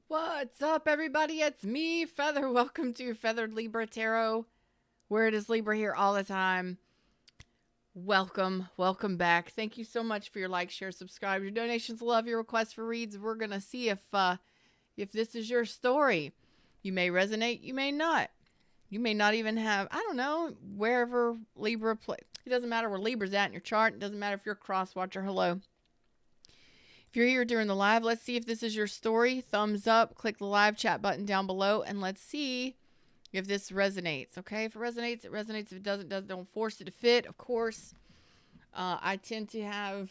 What's up, everybody? It's me, Feather. Welcome to Feathered Libra Tarot, where it is Libra here all the time. Welcome back. Thank you so much for your like, share, subscribe, your donations, love, your requests for reads. We're gonna see if this is your story. You may resonate, you may not. You may not even have, I don't know, wherever Libra play. It doesn't matter where Libra's at in your chart. It doesn't matter if you're a cross watcher. Hello. If you're here during the live, let's see if this is your story. Thumbs up, click the live chat button down below, and let's see if this resonates. Okay, if it resonates, it resonates. If it doesn't, don't force it to fit. Of course, I tend to have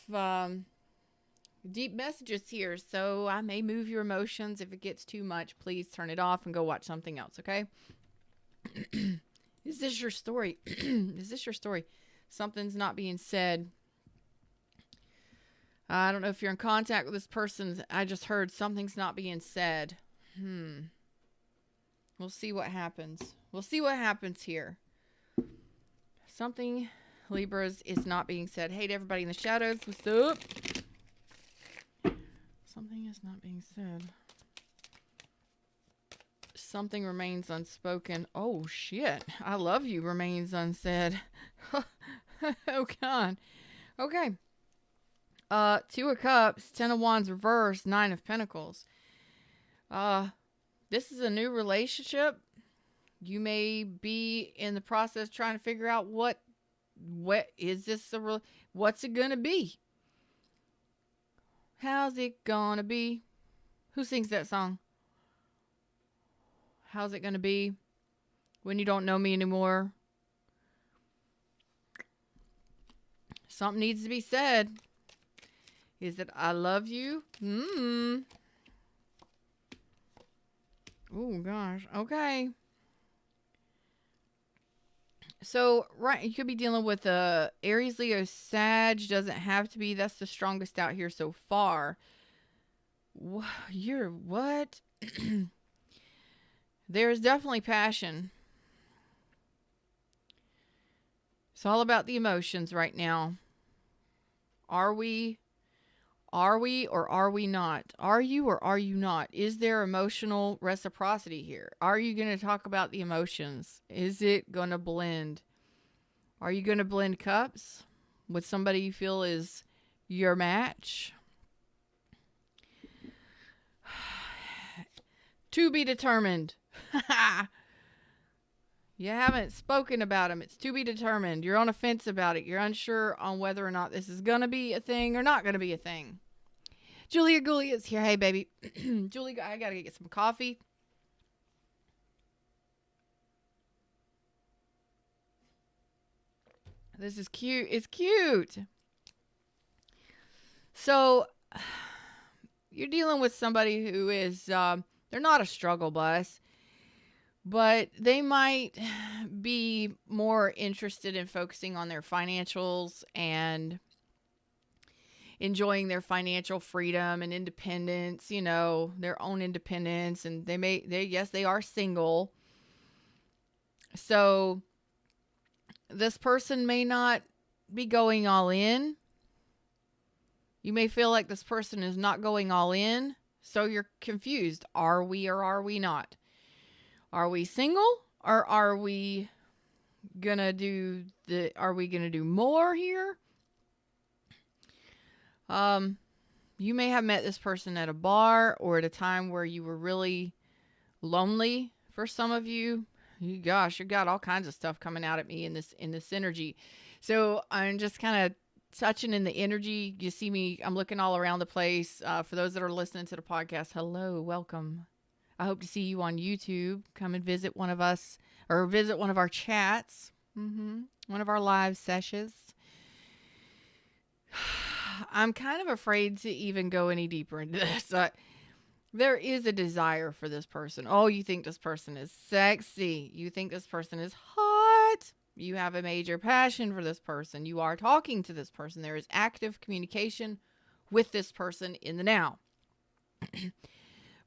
deep messages here, so I may move your emotions. If it gets too much, please turn it off and go watch something else, okay? Is this your story? Is this your story? Something's not being said. I don't know if you're in contact with this person. I just heard something's not being said. We'll see what happens. We'll see what happens here. Something, Libras, is not being said. Hey to everybody in the shadows. What's up? Something is not being said. Something remains unspoken. Oh, shit. I love you remains unsaid. Oh, God. Okay. Two of Cups, Ten of Wands reverse, Nine of Pentacles. This is a new relationship. You may be in the process trying to figure out what is this what's it gonna be? How's it gonna be? Who sings that song? How's it gonna be when you don't know me anymore? Something needs to be said. Is it I love you? Oh, gosh. Okay. So, right, you could be dealing with a Aries, Leo, Sag. Doesn't have to be. That's the strongest out here so far. You're what? There's definitely passion. It's all about the emotions right now. Are we or are we not? Are you or are you not? Is there emotional reciprocity here? Are you going to talk about the emotions? Is it going to blend? Are you going to blend cups with somebody you feel is your match? To be determined. You haven't spoken about them. It's to be determined. You're on a fence about it. You're unsure on whether or not this is going to be a thing or not going to be a thing. Julia Goulia is here. Hey, baby. Julia, I got to get some coffee. This is cute. It's cute. So, you're dealing with somebody who is, they're not a struggle bus, but they might be more interested in focusing on their financials and enjoying their financial freedom and independence, you know, their own independence. And they are single. So this person may not be going all in. You may feel like this person is not going all in. So you're confused. Are we or are we not? Are we single or are we gonna do more here? You may have met this person at a bar or at a time where you were really lonely. For some of you, you got all kinds of stuff coming out at me in this energy. So I'm just kind of touching in the energy. You see me, I'm looking all around the place. For those that are listening to the podcast, hello, welcome. I hope to see you on YouTube. Come and visit one of us or visit one of our chats. One of our live sessions. I'm kind of afraid to even go any deeper into this. There is a desire for this person. Oh, you think this person is sexy. You think this person is hot. You have a major passion for this person. You are talking to this person. There is active communication with this person in the now.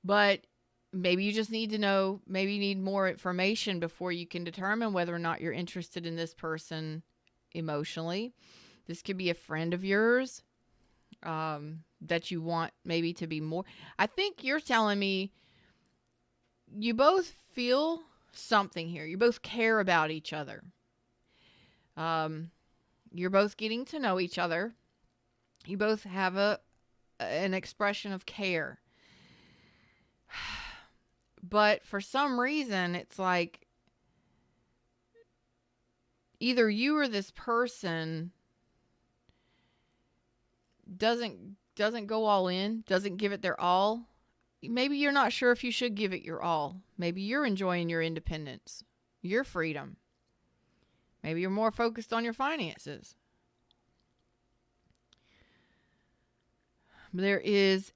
But maybe you just need to know, maybe you need more information before you can determine whether or not you're interested in this person emotionally. This could be a friend of yours that you want maybe to be more. I think you're telling me you both feel something here. You both care about each other. You're both getting to know each other. You both have an expression of care. But for some reason, it's like either you or this person doesn't go all in, doesn't give it their all. Maybe you're not sure if you should give it your all. Maybe you're enjoying your independence, your freedom. Maybe you're more focused on your finances. There's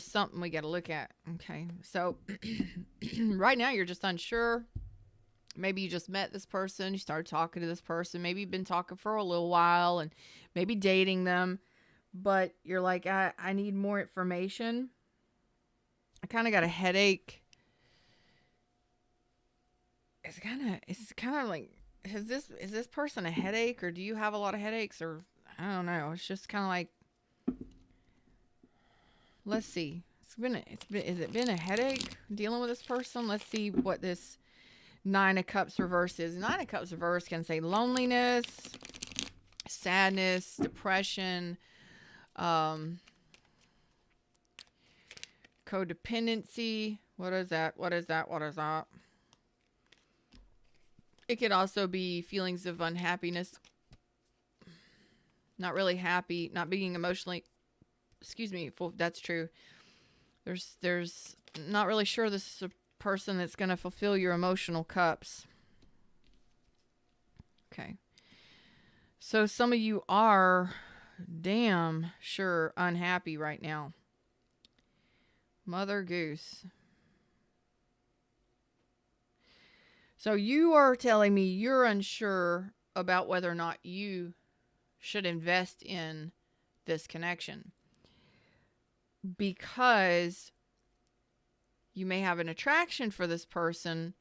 something we got to look at. Okay. So right now you're just unsure. Maybe you just met this person. You started talking to this person. Maybe you've been talking for a little while and maybe dating them. But you're like, I need more information. I kind of got a headache. It's kind of like, is this person a headache, or do you have a lot of headaches, or I don't know. It's just kind of like, let's see. Has it been a headache dealing with this person? Let's see what this Nine of Cups reverse is. Nine of Cups reverse can say loneliness, sadness, depression, codependency. What is that? It could also be feelings of unhappiness. Not really happy, not being emotionally, that's true. There's not really sure this is a person that's going to fulfill your emotional cups. Okay. So some of you are damn sure unhappy right now. Mother Goose. So you are telling me you're unsure about whether or not you should invest in this connection, because you may have an attraction for this person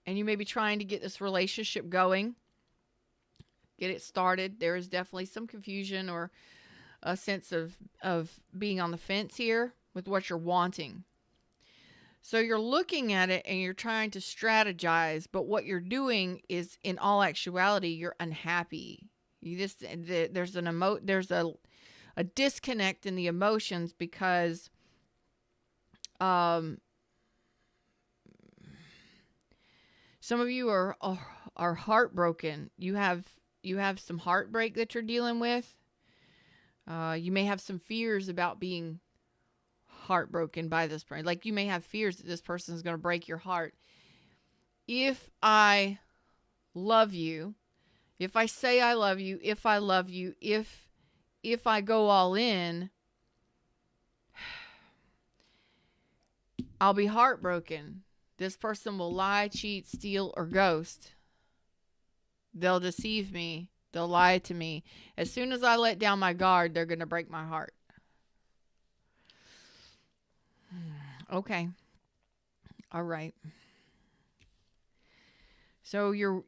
and you may be trying to get this relationship going, get it started. There is definitely some confusion or a sense of being on the fence here with what you're wanting. So you're looking at it and you're trying to strategize, but what you're doing is, in all actuality, you're unhappy. There's a disconnect in the emotions because some of you are heartbroken. You have some heartbreak that you're dealing with. You may have some fears about being heartbroken by this person. Like, you may have fears that this person is going to break your heart. If I love you, if I say I love you, if I love you, if I go all in, I'll be heartbroken. This person will lie, cheat, steal, or ghost. They'll deceive me. They'll lie to me. As soon as I let down my guard, they're going to break my heart. Okay. All right. So you're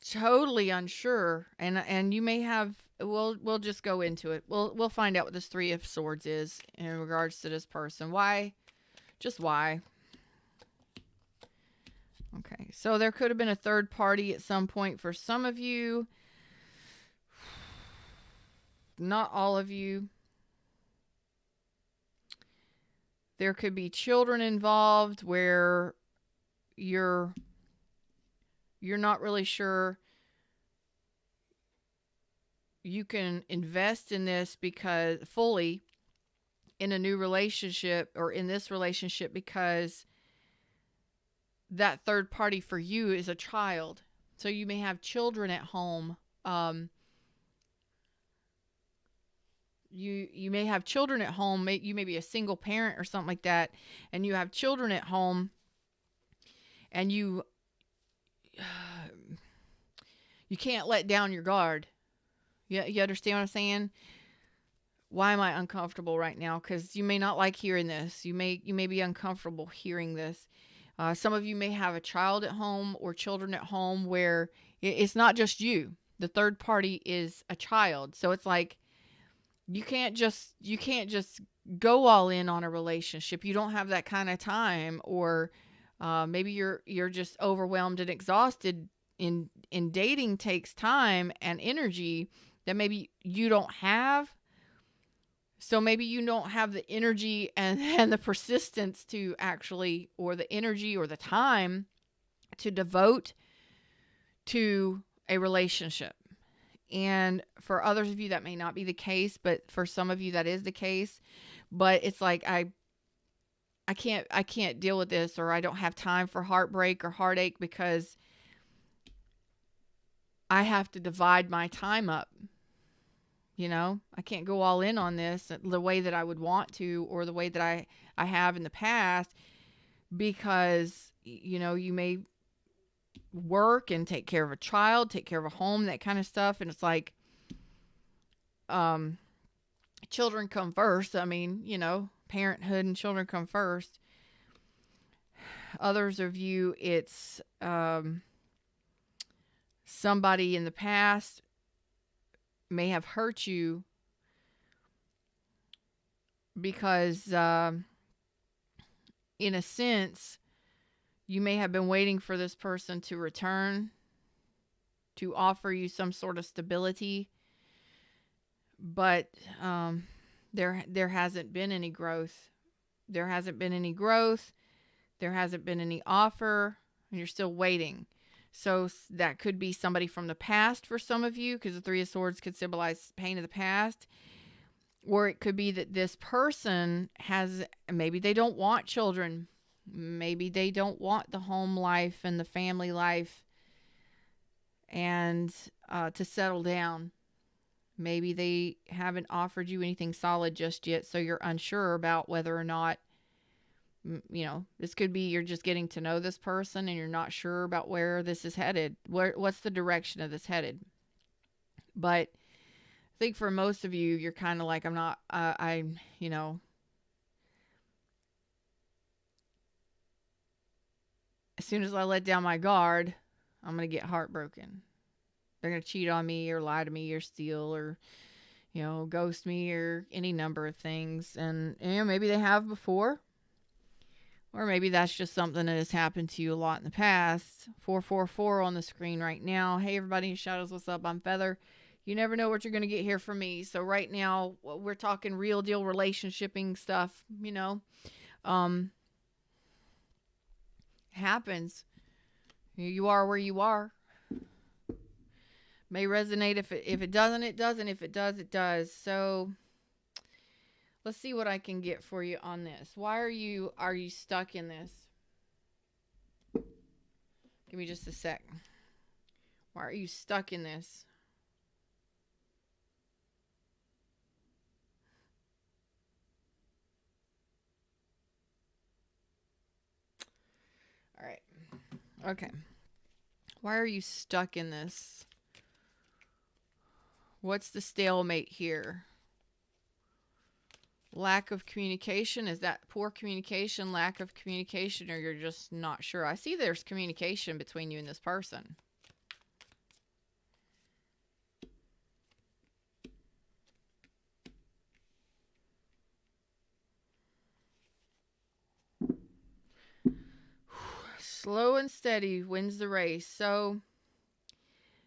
totally unsure, and you may have, we'll just go into it. We'll find out what this Three of Swords is in regards to this person. Why? Just why? Okay. So there could have been a third party at some point for some of you. Not all of you. There could be children involved where you're not really sure you can invest in this because fully in a new relationship or in this relationship, because that third party for you is a child. So you may have children at home. You may have children at home. You may be a single parent or something like that, and you have children at home, and you can't let down your guard. You understand what I'm saying? Why am I uncomfortable right now? Because you may not like hearing this. You may be uncomfortable hearing this. Some of you may have a child at home or children at home where it's not just you. The third party is a child. So it's like you can't just go all in on a relationship. You don't have that kind of time, or maybe you're just overwhelmed and exhausted. In dating takes time and energy that maybe you don't have. So maybe you don't have the energy and the persistence to actually, or the energy or the time to devote to a relationship. And for others of you, that may not be the case, but for some of you, that is the case. But it's like, I can't deal with this, or I don't have time for heartbreak or heartache because I have to divide my time up. You know, I can't go all in on this the way that I would want to, or the way that I have in the past, because, you know, you may work and take care of a child, take care of a home, that kind of stuff. And it's like, children come first. I mean, you know, parenthood and children come first. Others of you, it's, somebody in the past may have hurt you because, in a sense, you may have been waiting for this person to return, to offer you some sort of stability, but there hasn't been any growth. There hasn't been any growth. There hasn't been any offer, and you're still waiting. So that could be somebody from the past for some of you, because the Three of Swords could symbolize pain of the past. Or it could be that this person has, maybe they don't want children. Maybe they don't want the home life and the family life and to settle down. Maybe they haven't offered you anything solid just yet, so you're unsure about whether or not, you know, this could be you're just getting to know this person and you're not sure about where this is headed. What's the direction of this headed? But I think for most of you, you're kind of like, you know, as soon as I let down my guard, I'm going to get heartbroken. They're going to cheat on me or lie to me or steal or, you know, ghost me or any number of things. And, you know, maybe they have before. Or maybe that's just something that has happened to you a lot in the past. 444 on the screen right now. Hey, everybody in Shadows, what's up? I'm Feather. You never know what you're going to get here from me. So right now, we're talking real deal relationshiping stuff, you know. Happens. You are where you are. May resonate. If it doesn't, it doesn't. If it does, it does. So let's see what I can get for you on this. Why are you stuck in this? Give me just a sec. Why are you stuck in this? All right. Okay. Why are you stuck in this? What's the stalemate here? Lack of communication? Is that poor communication, lack of communication, or you're just not sure? I see there's communication between you and this person. Slow and steady wins the race. So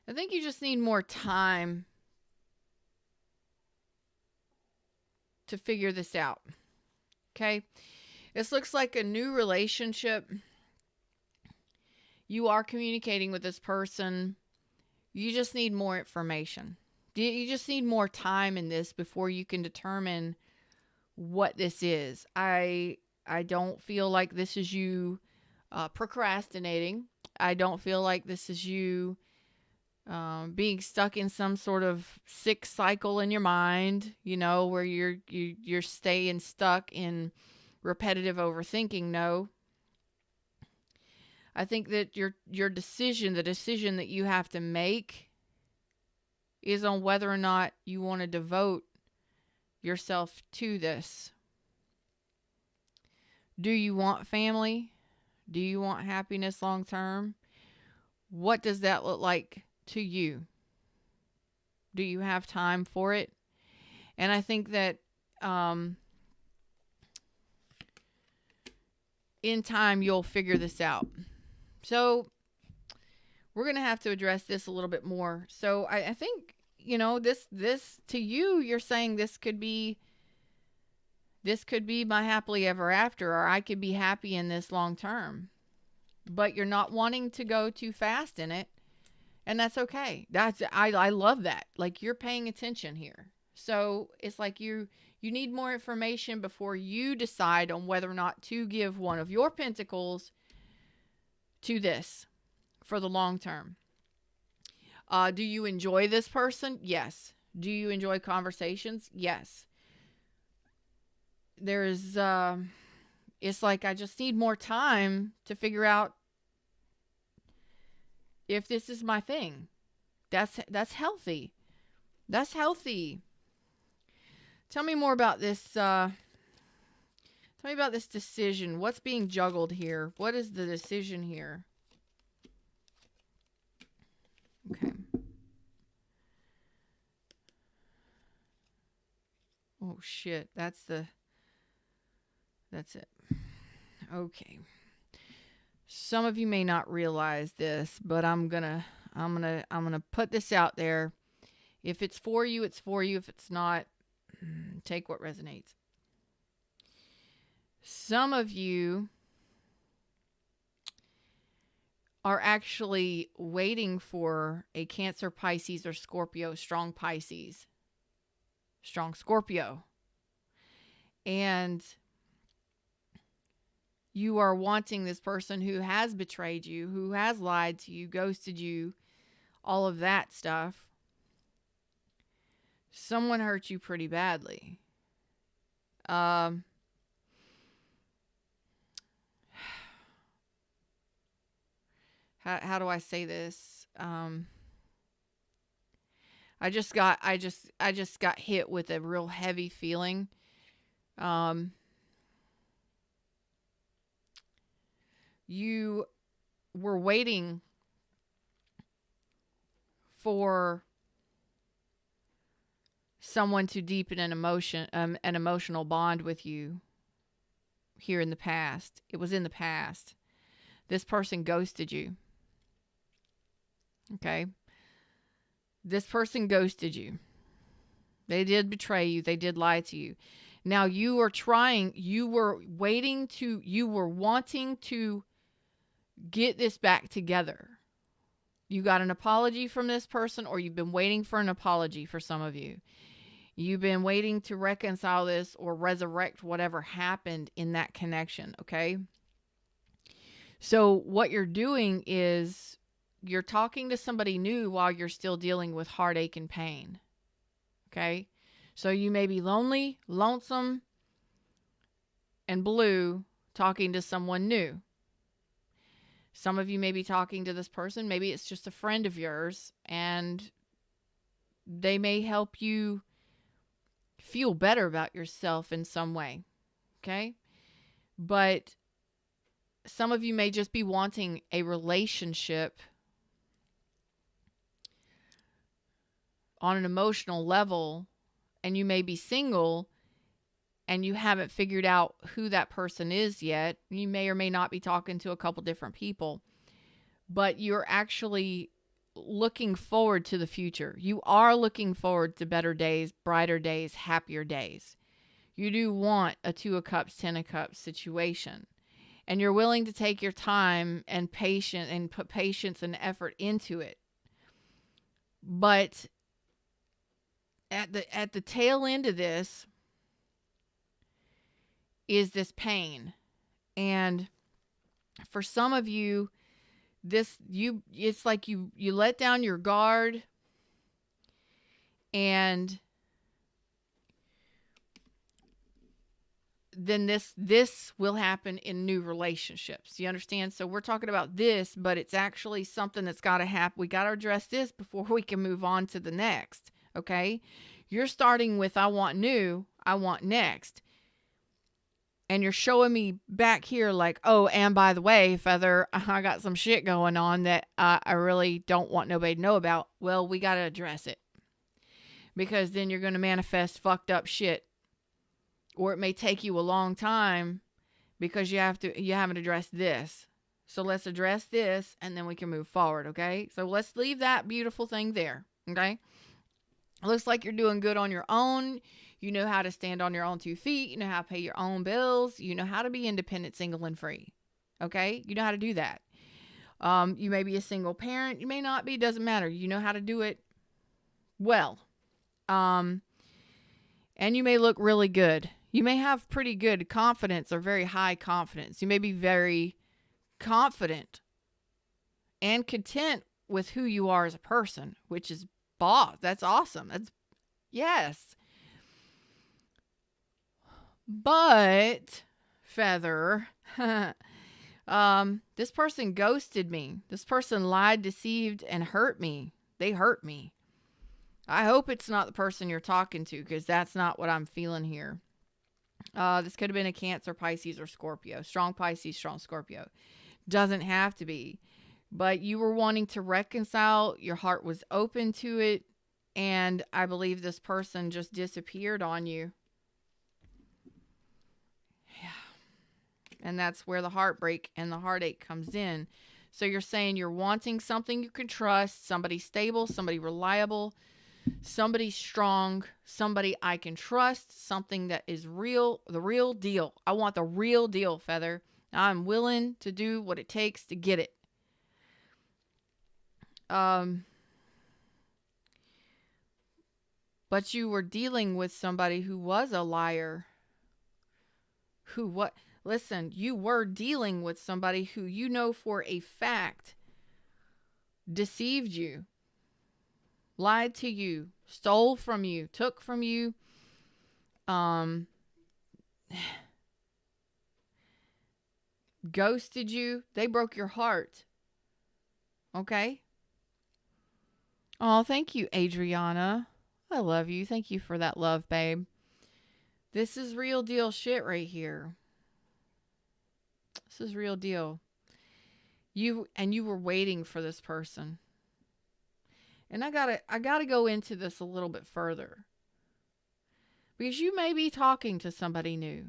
I think you just need more time to figure this out. Okay? This looks like a new relationship. You are communicating with this person. You just need more information. You just need more time in this before you can determine what this is. I don't feel like this is you procrastinating. I don't feel like this is you being stuck in some sort of sick cycle in your mind, you know, where you're staying stuck in repetitive overthinking. No. I think that your decision, the decision that you have to make, is on whether or not you want to devote yourself to this. Do you want family? Do you want happiness long term? What does that look like to you? Do you have time for it? And I think that in time, you'll figure this out. So we're going to have to address this a little bit more. So I think, this to you, you're saying this could be my happily ever after, or I could be happy in this long term. But you're not wanting to go too fast in it. And that's okay. I love that. Like, you're paying attention here. So it's like you need more information before you decide on whether or not to give one of your pentacles to this for the long term. Do you enjoy this person? Yes. Do you enjoy conversations? Yes. There's, it's like I just need more time to figure out if this is my thing. That's healthy. That's healthy. Tell me more about this. Tell me about this decision. What's being juggled here? What is the decision here? Okay. Oh, shit. That's it. Okay. Some of you may not realize this, but I'm gonna put this out there. If it's for you, it's for you. If it's not, take what resonates. Some of you are actually waiting for a Cancer, Pisces, or Scorpio, strong Pisces, strong Scorpio. And you are wanting this person who has betrayed you, who has lied to you, ghosted you, all of that stuff. Someone hurt you pretty badly. How do I say this? I just got hit with a real heavy feeling. You were waiting for someone to deepen an emotional bond with you here in the past. It was in the past. This person ghosted you. Okay? This person ghosted you. They did betray you. They did lie to you. Now you were wanting to get this back together. You got an apology from this person, or you've been waiting for an apology for some of you. You've been waiting to reconcile this or resurrect whatever happened in that connection, okay? So what you're doing is you're talking to somebody new while you're still dealing with heartache and pain, okay? So you may be lonely, lonesome, and blue talking to someone new. Some of you may be talking to this person. Maybe it's just a friend of yours, and they may help you feel better about yourself in some way, okay? But some of you may just be wanting a relationship on an emotional level, and you may be single and you haven't figured out who that person is yet. You may or may not be talking to a couple different people, but you're actually looking forward to the future. You are looking forward to better days, brighter days, happier days. You do want a 2 of Cups, 10 of Cups situation. And you're willing to take your time and put patience and effort into it. But at the tail end of this is this pain. And for some of you, it's like you let down your guard, and then this will happen in new relationships. You understand? So we're talking about this, but it's actually something that's got to happen. We got to address this before we can move on to the next. Okay? You're starting with, I want new, I want next. And you're showing me back here like, oh, and by the way, Feather, I got some shit going on that I really don't want nobody to know about. Well, we got to address it. because then you're going to manifest fucked up shit. Or it may take you a long time because you haven't addressed this. So let's address this and then we can move forward, okay? So let's leave that beautiful thing there, okay? It looks like you're doing good on your own. You know how to stand on your own 2 feet. You know how to pay your own bills. You know how to be independent, single, and free, okay? You know how to do that. You may be a single parent. You may not be. Doesn't matter. You know how to do it well. And you may look really good. You may have pretty good confidence or very high confidence. You may be very confident and content with who you are as a person, which is boss. That's awesome. Yes. But, Feather, this person ghosted me. This person lied, deceived, and hurt me. They hurt me. I hope it's not the person you're talking to, because that's not what I'm feeling here. This could have been a Cancer, Pisces, or Scorpio. Strong Pisces, strong Scorpio. Doesn't have to be. But you were wanting to reconcile. Your heart was open to it. And I believe this person just disappeared on you. Yeah. And that's where the heartbreak and the heartache comes in. So you're saying you're wanting something you can trust, somebody stable, somebody reliable, somebody strong, somebody I can trust, something that is real, the real deal. I want the real deal, Feather. I'm willing to do what it takes to get it. But you were dealing with somebody who was a liar. Listen, you were dealing with somebody who you know for a fact deceived you, lied to you, stole from you, took from you, ghosted you. They broke your heart. Okay? Oh, thank you, Adriana. I love you. Thank you for that love, babe. This is real deal shit right here. This is real deal. You were waiting for this person. And I gotta go into this a little bit further. Because you may be talking to somebody new.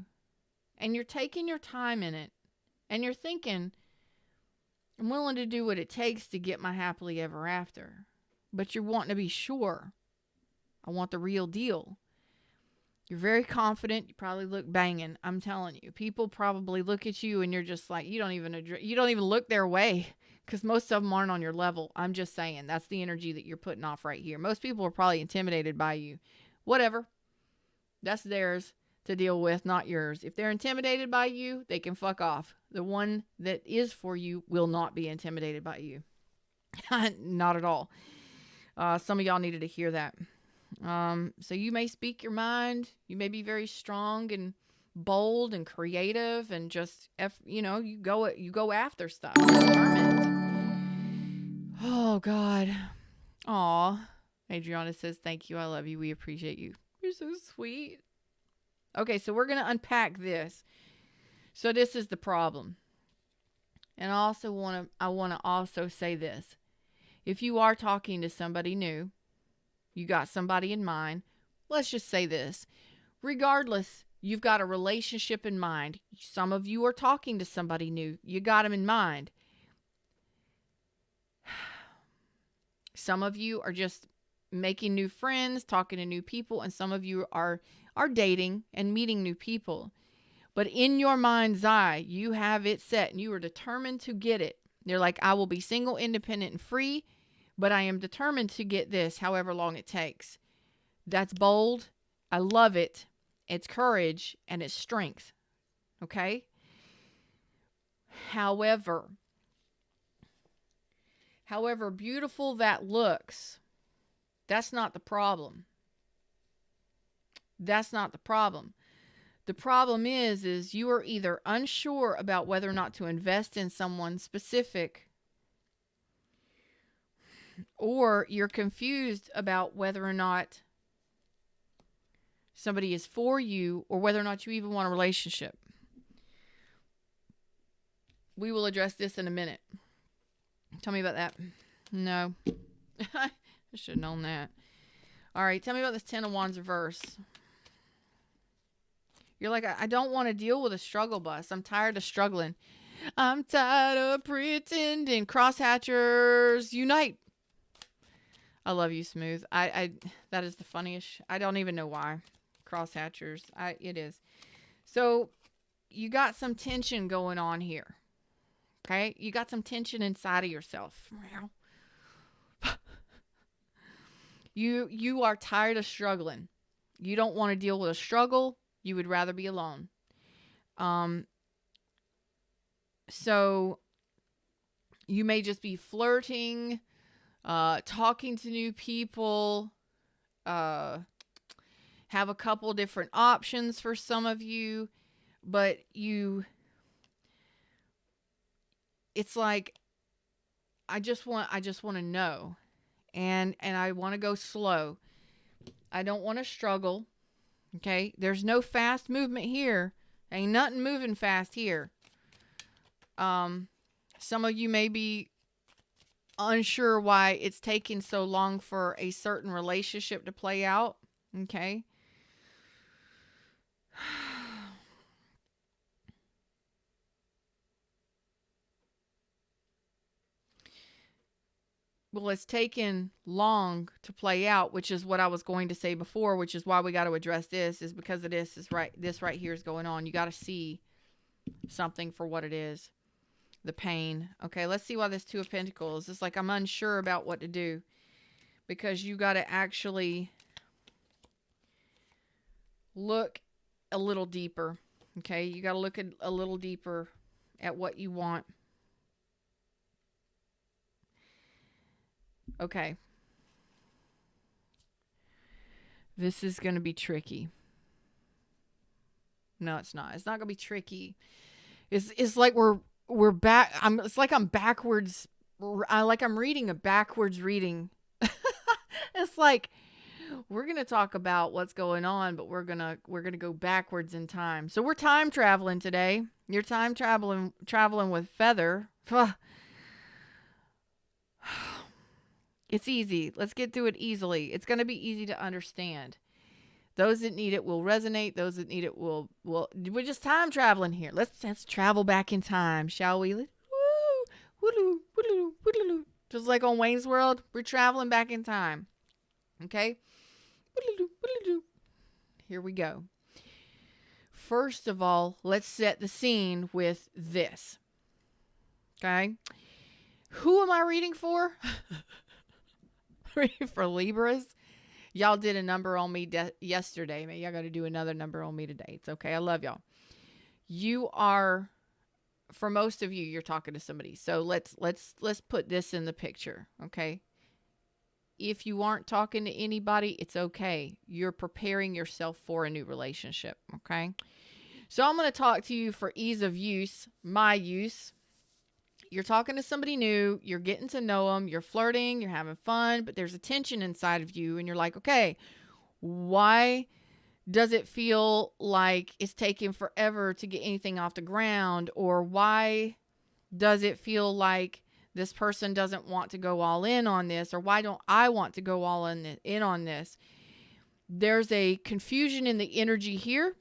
And you're taking your time in it. And you're thinking, I'm willing to do what it takes to get my happily ever after. But you're wanting to be sure. I want the real deal. You're very confident. You probably look banging. I'm telling you. People probably look at you and you're just like, you don't even look their way. Because most of them aren't on your level. I'm just saying. That's the energy that you're putting off right here. Most people are probably intimidated by you. Whatever. That's theirs to deal with, not yours. If they're intimidated by you, they can fuck off. The one that is for you will not be intimidated by you. Not at all. Some of y'all needed to hear that. So you may speak your mind. You may be very strong and bold and creative and just, you go after stuff. Determined. Oh, God. Aw. Adriana says, thank you. I love you. We appreciate you. You're so sweet. Okay, so we're going to unpack this. So this is the problem. And I want to also say this. If you are talking to somebody new, you got somebody in mind, let's just say this. Regardless, you've got a relationship in mind. Some of you are talking to somebody new. You got them in mind. Some of you are just making new friends, talking to new people, and some of you are dating and meeting new people. But in your mind's eye, you have it set and you are determined to get it. They're like, I will be single, independent, and free, but I am determined to get this however long it takes. That's bold. I love it. It's courage and it's strength. Okay? However beautiful that looks, that's not the problem. That's not the problem. The problem is you are either unsure about whether or not to invest in someone specific, or you're confused about whether or not somebody is for you or whether or not you even want a relationship. We will address this in a minute. Tell me about that. No. I should have known that. All right, tell me about this Ten of Wands reverse. You're like, I don't want to deal with a struggle bus. I'm tired of struggling. I'm tired of pretending. Crosshatchers, unite. I love you, Smooth. That is the funniest. I don't even know why. Crosshatchers. It is. So you got some tension going on here. Okay? You got some tension inside of yourself. You are tired of struggling. You don't want to deal with a struggle. You would rather be alone. So you may just be flirting, talking to new people, have a couple different options for some of you, but it's like, I just want to know, and I want to go slow. I don't want to struggle. Okay. There's no fast movement here. Ain't nothing moving fast here. Some of you may be unsure why it's taking so long for a certain relationship to play out. Okay. Well, it's taken long to play out, which is what I was going to say before, which is why we got to address this, is because of this is right. This right here is going on. You got to see something for what it is. The pain. Okay, let's see why this Two of Pentacles. It's like I'm unsure about what to do, because you got to actually look a little deeper. Okay, you got to look a little deeper at what you want. Okay. This is going to be tricky. No, it's not. It's not going to be tricky. It's like we're back. It's like I'm backwards. I'm reading a backwards reading. It's like we're going to talk about what's going on, but we're going to go backwards in time. So we're time traveling today. You're time traveling with Feather. It's easy. Let's get through it easily. It's going to be easy to understand. Those that need it will resonate. Those that need it will. We're just time traveling here. Let's travel back in time, shall we? Woo, woodaloo, woodaloo, woodaloo. Just like on Wayne's World, we're traveling back in time. Okay? Woodaloo, woodaloo. Here we go. First of all, let's set the scene with this. Okay? Who am I reading for? Reading for Libras. Y'all did a number on me yesterday. Maybe y'all got to do another number on me today. It's okay. I love y'all. You are, for most of you, you're talking to somebody. So let's put this in the picture. Okay. If you aren't talking to anybody, it's okay. You're preparing yourself for a new relationship. Okay. So I'm going to talk to you for ease of use, my use. You're talking to somebody new, you're getting to know them, you're flirting, you're having fun, but there's a tension inside of you, and you're like, okay, why does it feel like it's taking forever to get anything off the ground? Or why does it feel like this person doesn't want to go all in on this? Or why don't I want to go all in on this? There's a confusion in the energy here.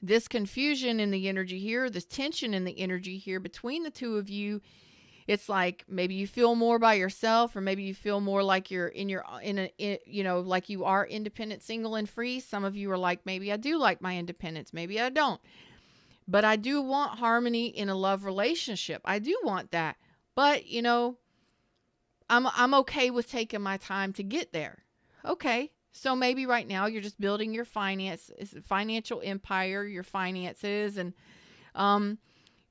This confusion in the energy here, this tension in the energy here between the two of you, it's like maybe you feel more by yourself, or maybe you feel more like you're like you are independent, single, and free. Some of you are like, maybe I do like my independence, maybe I don't. But I do want harmony in a love relationship. I do want that. But, I'm okay with taking my time to get there. Okay. So maybe right now you're just building your financial empire, your finances, and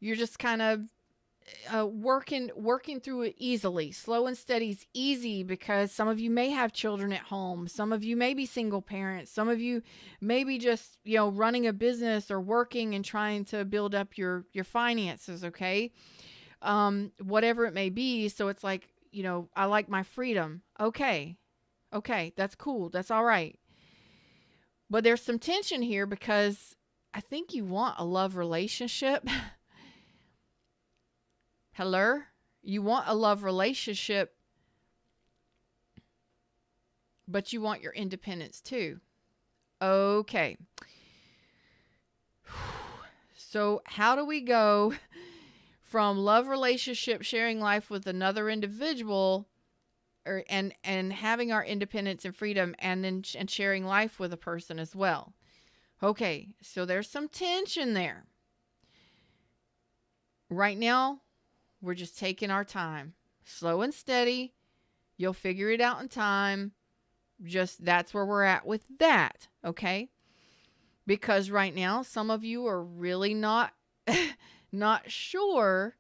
you're just kind of working through it easily. Slow and steady is easy because some of you may have children at home. Some of you may be single parents. Some of you may be just, running a business or working and trying to build up your finances, okay? Whatever it may be. So it's like, I like my freedom. Okay, that's cool. That's all right. But there's some tension here because I think you want a love relationship. Hello? You want a love relationship, but you want your independence too. Okay. So how do we go from love relationship, sharing life with another individual, and having our independence and freedom, and sharing life with a person as well? Okay, so there's some tension there. Right now, we're just taking our time, slow and steady. You'll figure it out in time. Just that's where we're at with that, okay? Because right now, some of you are really not not sure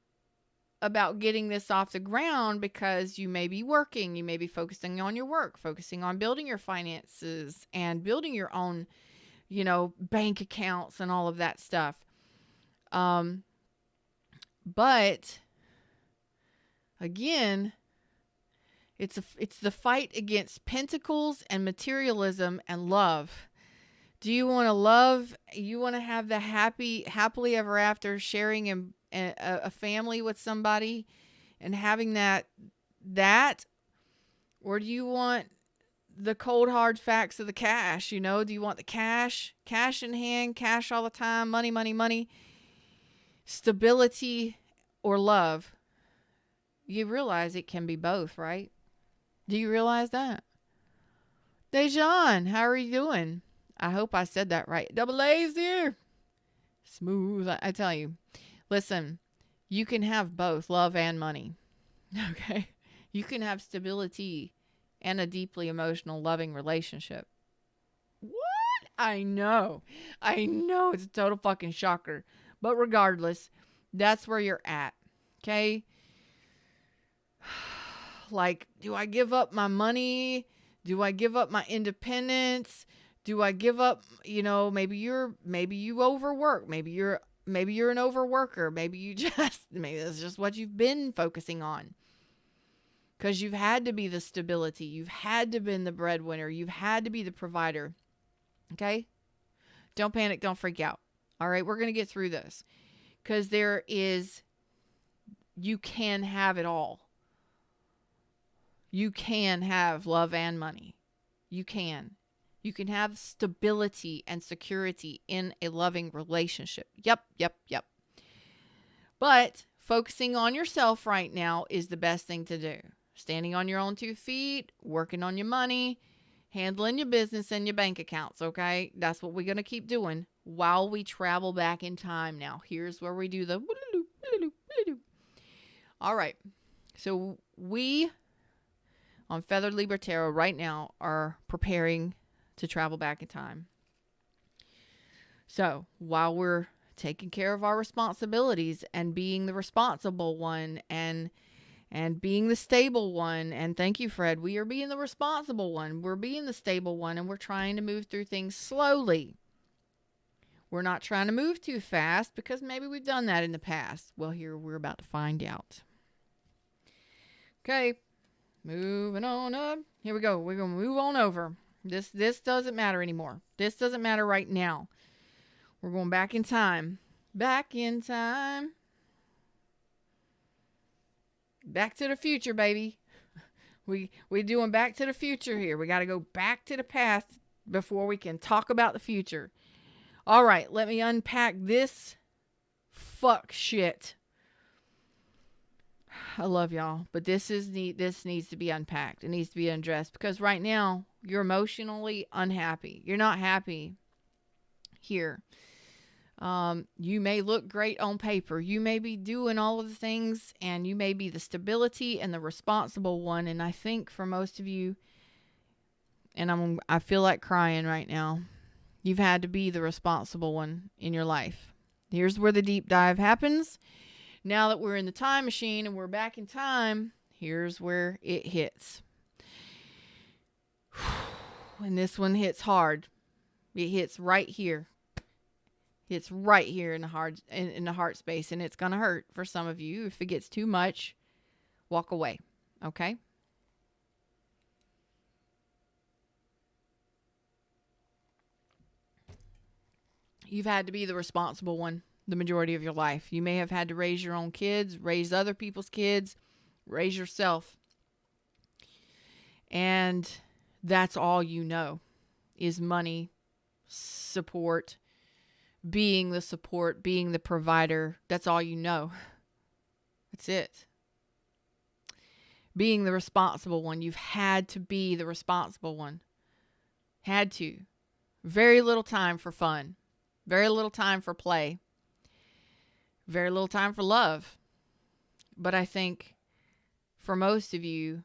about getting this off the ground because you may be working, you may be focusing on your work, focusing on building your finances and building your own, bank accounts and all of that stuff. But again, it's the fight against pentacles and materialism and love. Do you want to love? You want to have the happily ever after, sharing a family with somebody and having that, or do you want the cold hard facts of the cash? Do you want the cash in hand, cash all the time, money, stability, or love? You realize it can be both, right? Do you realize that? Dejan, how are you doing? I hope I said that right. Double A's here. Smooth, I tell you. Listen, you can have both love and money. Okay? You can have stability and a deeply emotional, loving relationship. What? I know. It's a total fucking shocker. But regardless, that's where you're at. Okay? Like, do I give up my money? Do I give up my independence? Do I give up, maybe you overwork. Maybe you're an overworker. Maybe that's just what you've been focusing on. Because you've had to be the stability. You've had to be the breadwinner. You've had to be the provider. Okay? Don't panic. Don't freak out. All right? We're going to get through this. Because you can have it all. You can have love and money. You can. You can have stability and security in a loving relationship. Yep. But focusing on yourself right now is the best thing to do. Standing on your own 2 feet, working on your money, handling your business and your bank accounts, okay? That's what we're going to keep doing while we travel back in time now. Here's where we do the... All right. So we, on Feathered Libra Tarot right now, are preparing to travel back in time. So while we're taking care of our responsibilities and being the responsible one and being the stable one, and thank you, Fred, we are being the responsible one. We're being the stable one, and we're trying to move through things slowly. We're not trying to move too fast because maybe we've done that in the past. Well, here we're about to find out. Okay, moving on up. Here we go. We're going to move on over. This doesn't matter anymore. This doesn't matter right now. We're going back in time. Back in time. Back to the future, baby. We doing back to the future here. We got to go back to the past before we can talk about the future. All right, let me unpack this fuck shit. I love y'all, but this needs to be unpacked. It needs to be undressed because right now you're emotionally unhappy. You're not happy here. You may look great on paper. You may be doing all of the things, and you may be the stability and the responsible one. And I think for most of you, and I feel like crying right now, you've had to be the responsible one in your life. Here's where the deep dive happens. Now that we're in the time machine and we're back in time, here's where it hits. And this one hits hard. It hits right here. It's right here in the heart space, and it's gonna hurt for some of you. If it gets too much, walk away. Okay? You've had to be the responsible one the majority of your life. You may have had to raise your own kids, raise other people's kids, raise yourself. And That's all you know is money, support, being the support, being the provider. That's all you know. That's it. Being the responsible one. You've had to be the responsible one. Had to. Very little time for fun. Very little time for play. Very little time for love. But I think for most of you,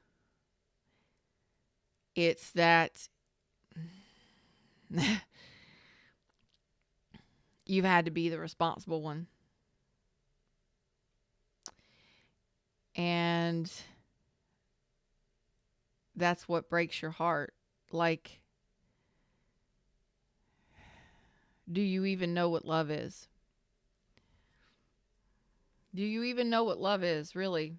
it's that you've had to be the responsible one. And that's what breaks your heart. Like, do you even know what love is? Do you even know what love is, really?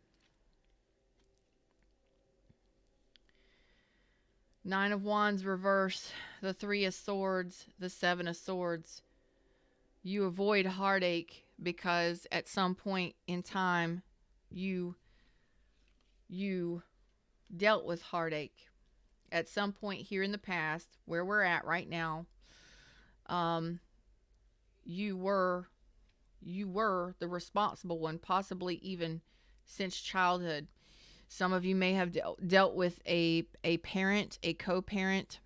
9 of Wands reverse, the 3 of Swords, the 7 of Swords. You avoid heartache because at some point in time, you dealt with heartache. At some point here in the past, where we're at right now, you were the responsible one, possibly even since childhood. Some of you may have dealt with a parent, a co-parent,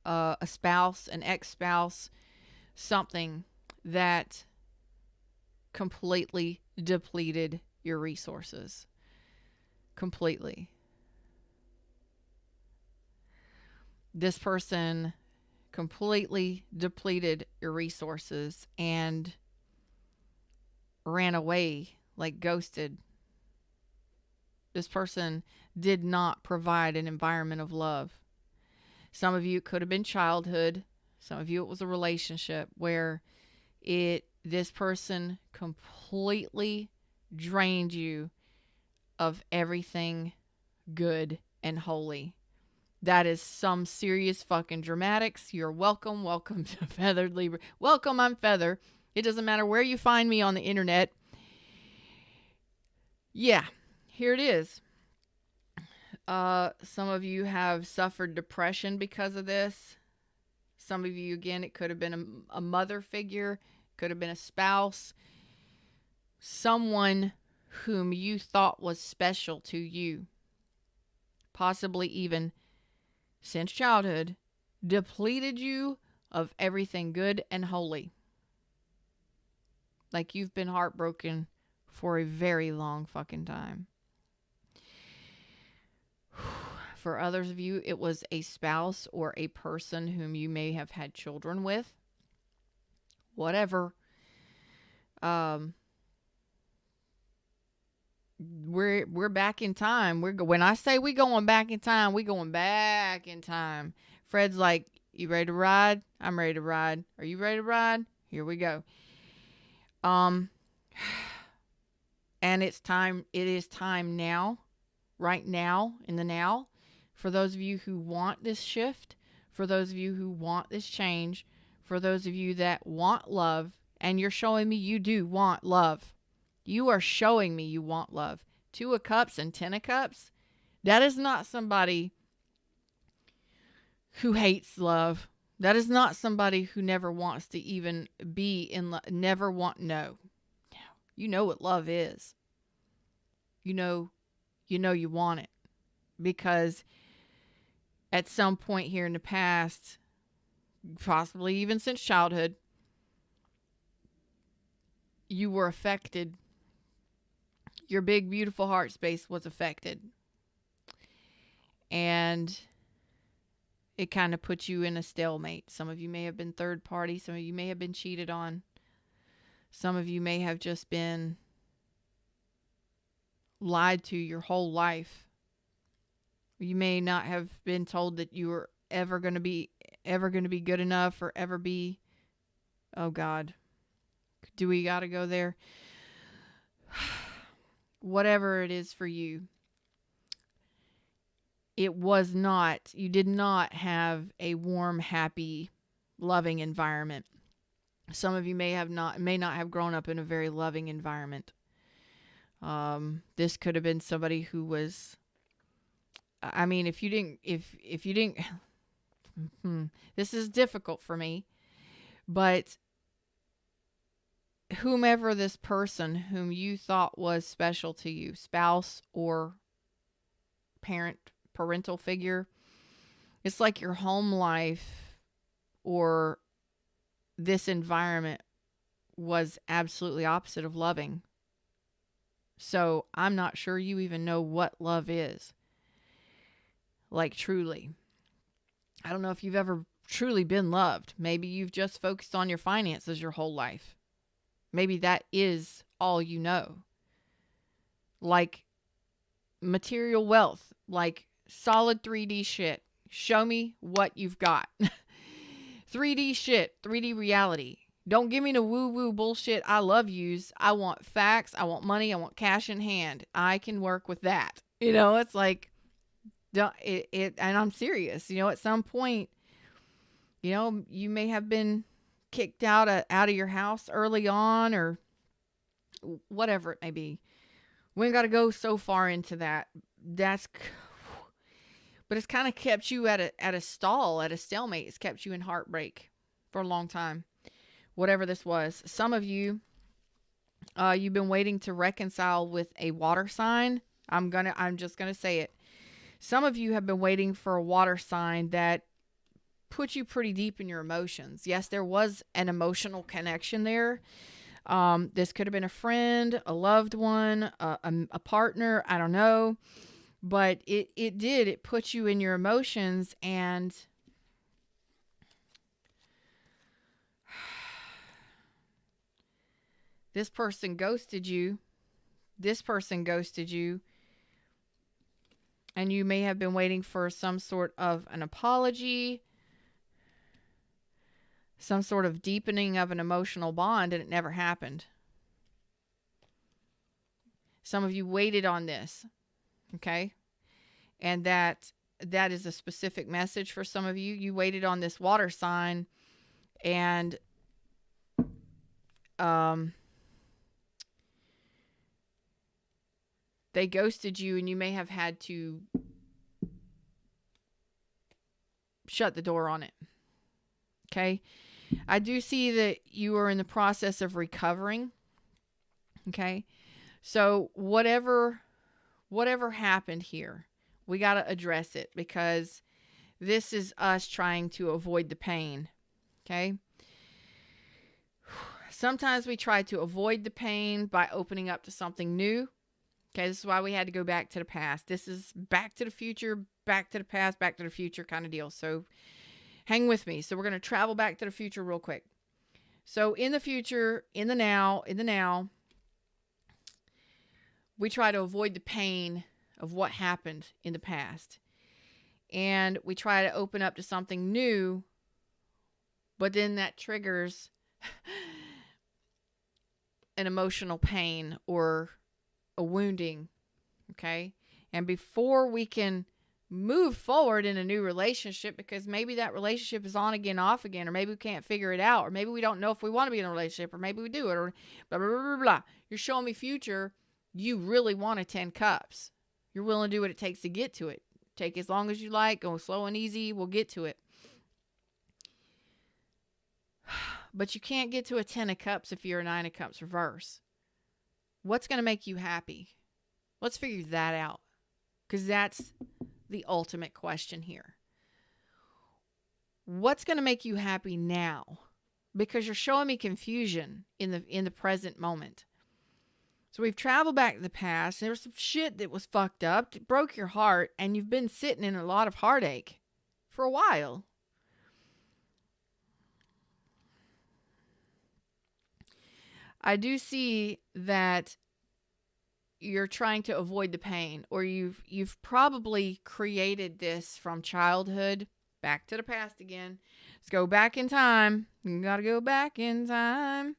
a spouse, an ex-spouse, something that completely depleted your resources. Completely. This person completely depleted your resources and ran away, like ghosted. This person did not provide an environment of love. Some of you, it could have been childhood. Some of you, it was a relationship where this person completely drained you of everything good and holy. That is some serious fucking dramatics. You're welcome. Welcome to Feathered Libra. Welcome, I'm Feather. It doesn't matter where you find me on the internet. Yeah, here it is. Some of you have suffered depression because of this. Some of you, again, it could have been a mother figure, could have been a spouse, someone whom you thought was special to you, possibly even since childhood, depleted you of everything good and holy. Like you've been heartbroken for a very long fucking time. For others of you, it was a spouse or a person whom you may have had children with. Whatever. We're back in time. When I say we going back in time, we going back in time. Fred's like, you ready to ride? I'm ready to ride. Are you ready to ride? Here we go. And it's time. It is time now, right now, in the now, for those of you who want this shift, for those of you who want this change, for those of you that want love, and you're showing me you do want love. You are showing me you want love. 2 of Cups and 10 of Cups. That is not somebody who hates love. That is not somebody who never wants to even be in love. Never want, no. You know what love is. You know you want it. Because at some point here in the past, possibly even since childhood, you were affected. Your big, beautiful heart space was affected. And it kind of put you in a stalemate. Some of you may have been third party. Some of you may have been cheated on. Some of you may have just been lied to your whole life. You may not have been told that you were ever going to be good enough or ever be, oh God, do we got to go there? Whatever it is for you, you did not have a warm, happy, loving environment. Some of you may not have grown up in a very loving environment. This could have been somebody who was I mean, if you didn't, this is difficult for me, but whomever this person whom you thought was special to you, spouse or parental figure, it's like your home life or this environment was absolutely opposite of loving. So I'm not sure you even know what love is. Like, truly. I don't know if you've ever truly been loved. Maybe you've just focused on your finances your whole life. Maybe that is all you know. Like material wealth, like solid 3D shit. Show me what you've got. 3D shit, 3D reality. Don't give me the woo-woo bullshit I love yous. I want facts. I want money. I want cash in hand. I can work with that. You know, it's like, and I'm serious. You know, at some point, you know, you may have been kicked out of your house early on or whatever it may be. We ain't got to go so far into that. But it's kind of kept you at a stalemate. It's kept you in heartbreak for a long time. Whatever this was. Some of you, you've been waiting to reconcile with a water sign. I'm just gonna say it. Some of you have been waiting for a water sign that put you pretty deep in your emotions. Yes, there was an emotional connection there. This could have been a friend, a loved one, a partner. I don't know. But it put you in your emotions, and this person ghosted you. And you may have been waiting for some sort of an apology, some sort of deepening of an emotional bond, and it never happened. Some of you waited on this, okay? And that is a specific message for some of you. You waited on this water sign, and they ghosted you, and you may have had to shut the door on it. Okay? I do see that you are in the process of recovering. Okay? So whatever happened here, we got to address it, because this is us trying to avoid the pain. Okay? Sometimes we try to avoid the pain by opening up to something new. Okay, this is why we had to go back to the past. This is back to the future, back to the past, back to the future kind of deal. So hang with me. So we're going to travel back to the future real quick. So in the future, in the now, we try to avoid the pain of what happened in the past. And we try to open up to something new, but then that triggers an emotional pain or a wounding, okay? And before we can move forward in a new relationship, because maybe that relationship is on again, off again, or maybe we can't figure it out, or maybe we don't know if we want to be in a relationship, or maybe we do it, or blah, blah, blah, blah, blah. You're showing me future. You really want a 10 cups. You're willing to do what it takes to get to it. Take as long as you like. Go slow and easy. We'll get to it. But you can't get to a 10 of cups if you're a 9 of cups reverse. What's going to make you happy? Let's figure that out, because that's the ultimate question here. What's going to make you happy now? Because you're showing me confusion in the present moment. So we've traveled back to the past. And there was some shit that was fucked up. It broke your heart, and you've been sitting in a lot of heartache for a while. I do see that you're trying to avoid the pain, or you've probably created this from childhood. Back to the past again. Let's go back in time. You gotta go back in time.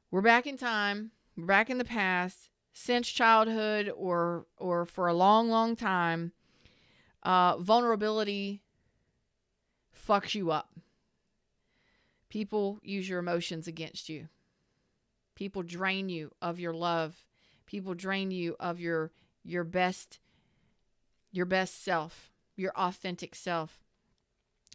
We're back in time. We're back in the past. Since childhood or for a long, long time, vulnerability fucks you up. People use your emotions against you. People drain you of your love. People drain you of your best your best self, your authentic self.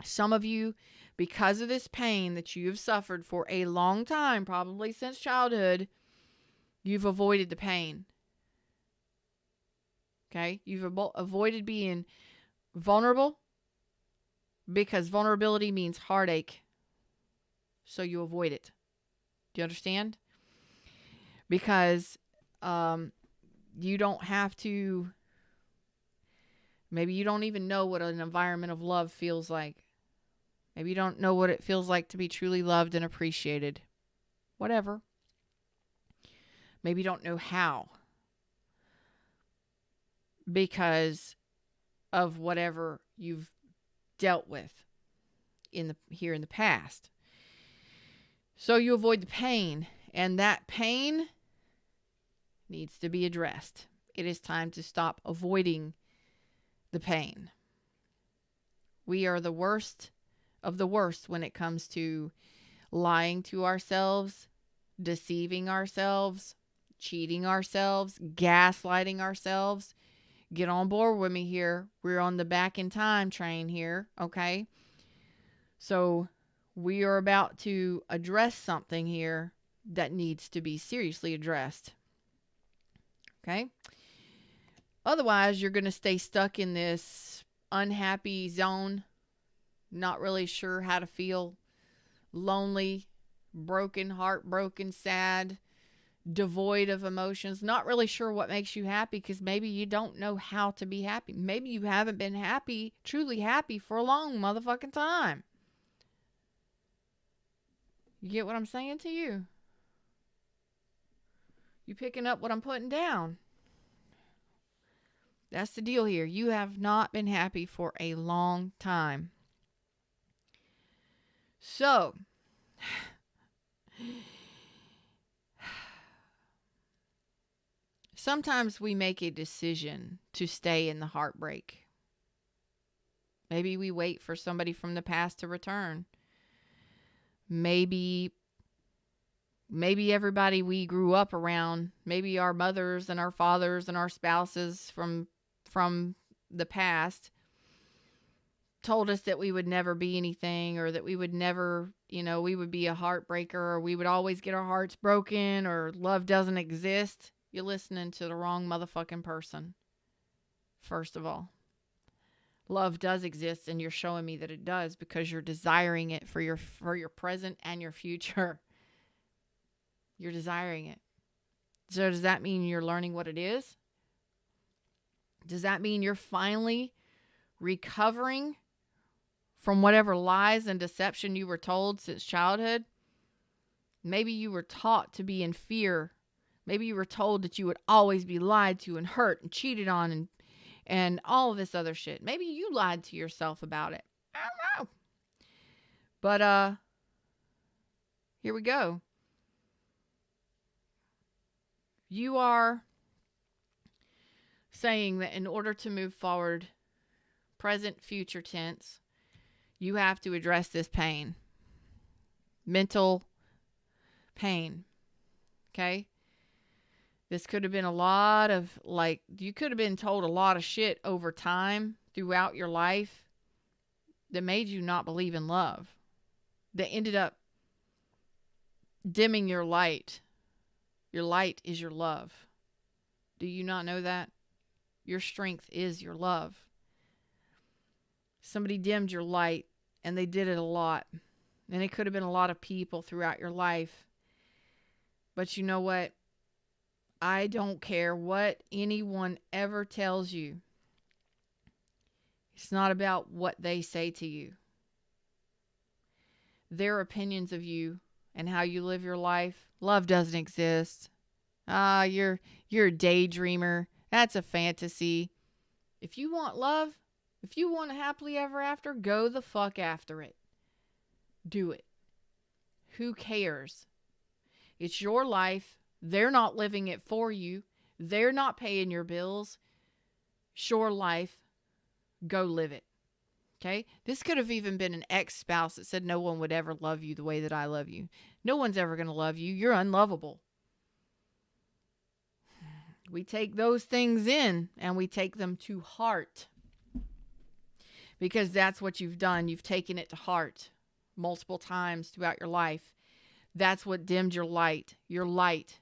Some of you, because of this pain that you have suffered for a long time, probably since childhood, you've avoided the pain. Okay? You've avoided being vulnerable because vulnerability means heartache. So you avoid it. Do you understand? Because you don't have to, maybe you don't even know what an environment of love feels like. Maybe you don't know what it feels like to be truly loved and appreciated. Whatever. Maybe you don't know how. Because of whatever you've dealt with in the past. So you avoid the pain, and that pain needs to be addressed. It is time to stop avoiding the pain. We are the worst of the worst when it comes to lying to ourselves, deceiving ourselves, cheating ourselves, gaslighting ourselves. Get on board with me here. We're on the back in time train here, okay? So we are about to address something here that needs to be seriously addressed. Okay? Otherwise, you're going to stay stuck in this unhappy zone, not really sure how to feel, lonely, broken, heartbroken, sad, devoid of emotions, not really sure what makes you happy because maybe you don't know how to be happy. Maybe you haven't been happy, truly happy for a long motherfucking time. You get what I'm saying to you? You picking up what I'm putting down? That's the deal here. You have not been happy for a long time. So, sometimes we make a decision to stay in the heartbreak. Maybe we wait for somebody from the past to return. Maybe everybody we grew up around, maybe our mothers and our fathers and our spouses from the past told us that we would never be anything, or that we would never, we would be a heartbreaker, or we would always get our hearts broken, or love doesn't exist. You're listening to the wrong motherfucking person. First of all, love does exist, and you're showing me that it does because you're desiring it for your present and your future. You're desiring it. So does that mean you're learning what it is? Does that mean you're finally recovering from whatever lies and deception you were told since childhood? Maybe you were taught to be in fear. Maybe you were told that you would always be lied to and hurt and cheated on and all of this other shit. Maybe you lied to yourself about it. I don't know. But here we go. You are saying that in order to move forward, present, future tense, you have to address this pain. Mental pain. Okay? This could have been a lot of, you could have been told a lot of shit over time throughout your life that made you not believe in love. That ended up dimming your light. Your light is your love. Do you not know that? Your strength is your love. Somebody dimmed your light, and they did it a lot. And it could have been a lot of people throughout your life. But you know what? I don't care what anyone ever tells you. It's not about what they say to you. Their opinions of you and how you live your life. Love doesn't exist. You're a daydreamer. That's a fantasy. If you want love, if you want a happily ever after, go the fuck after it. Do it. Who cares? It's your life. They're not living it for you. They're not paying your bills. It's your life. Go live it. Okay? This could have even been an ex-spouse that said no one would ever love you the way that I love you. No one's ever going to love you. You're unlovable. We take those things in and we take them to heart, because that's what you've done. You've taken it to heart multiple times throughout your life. That's what dimmed your light. Your light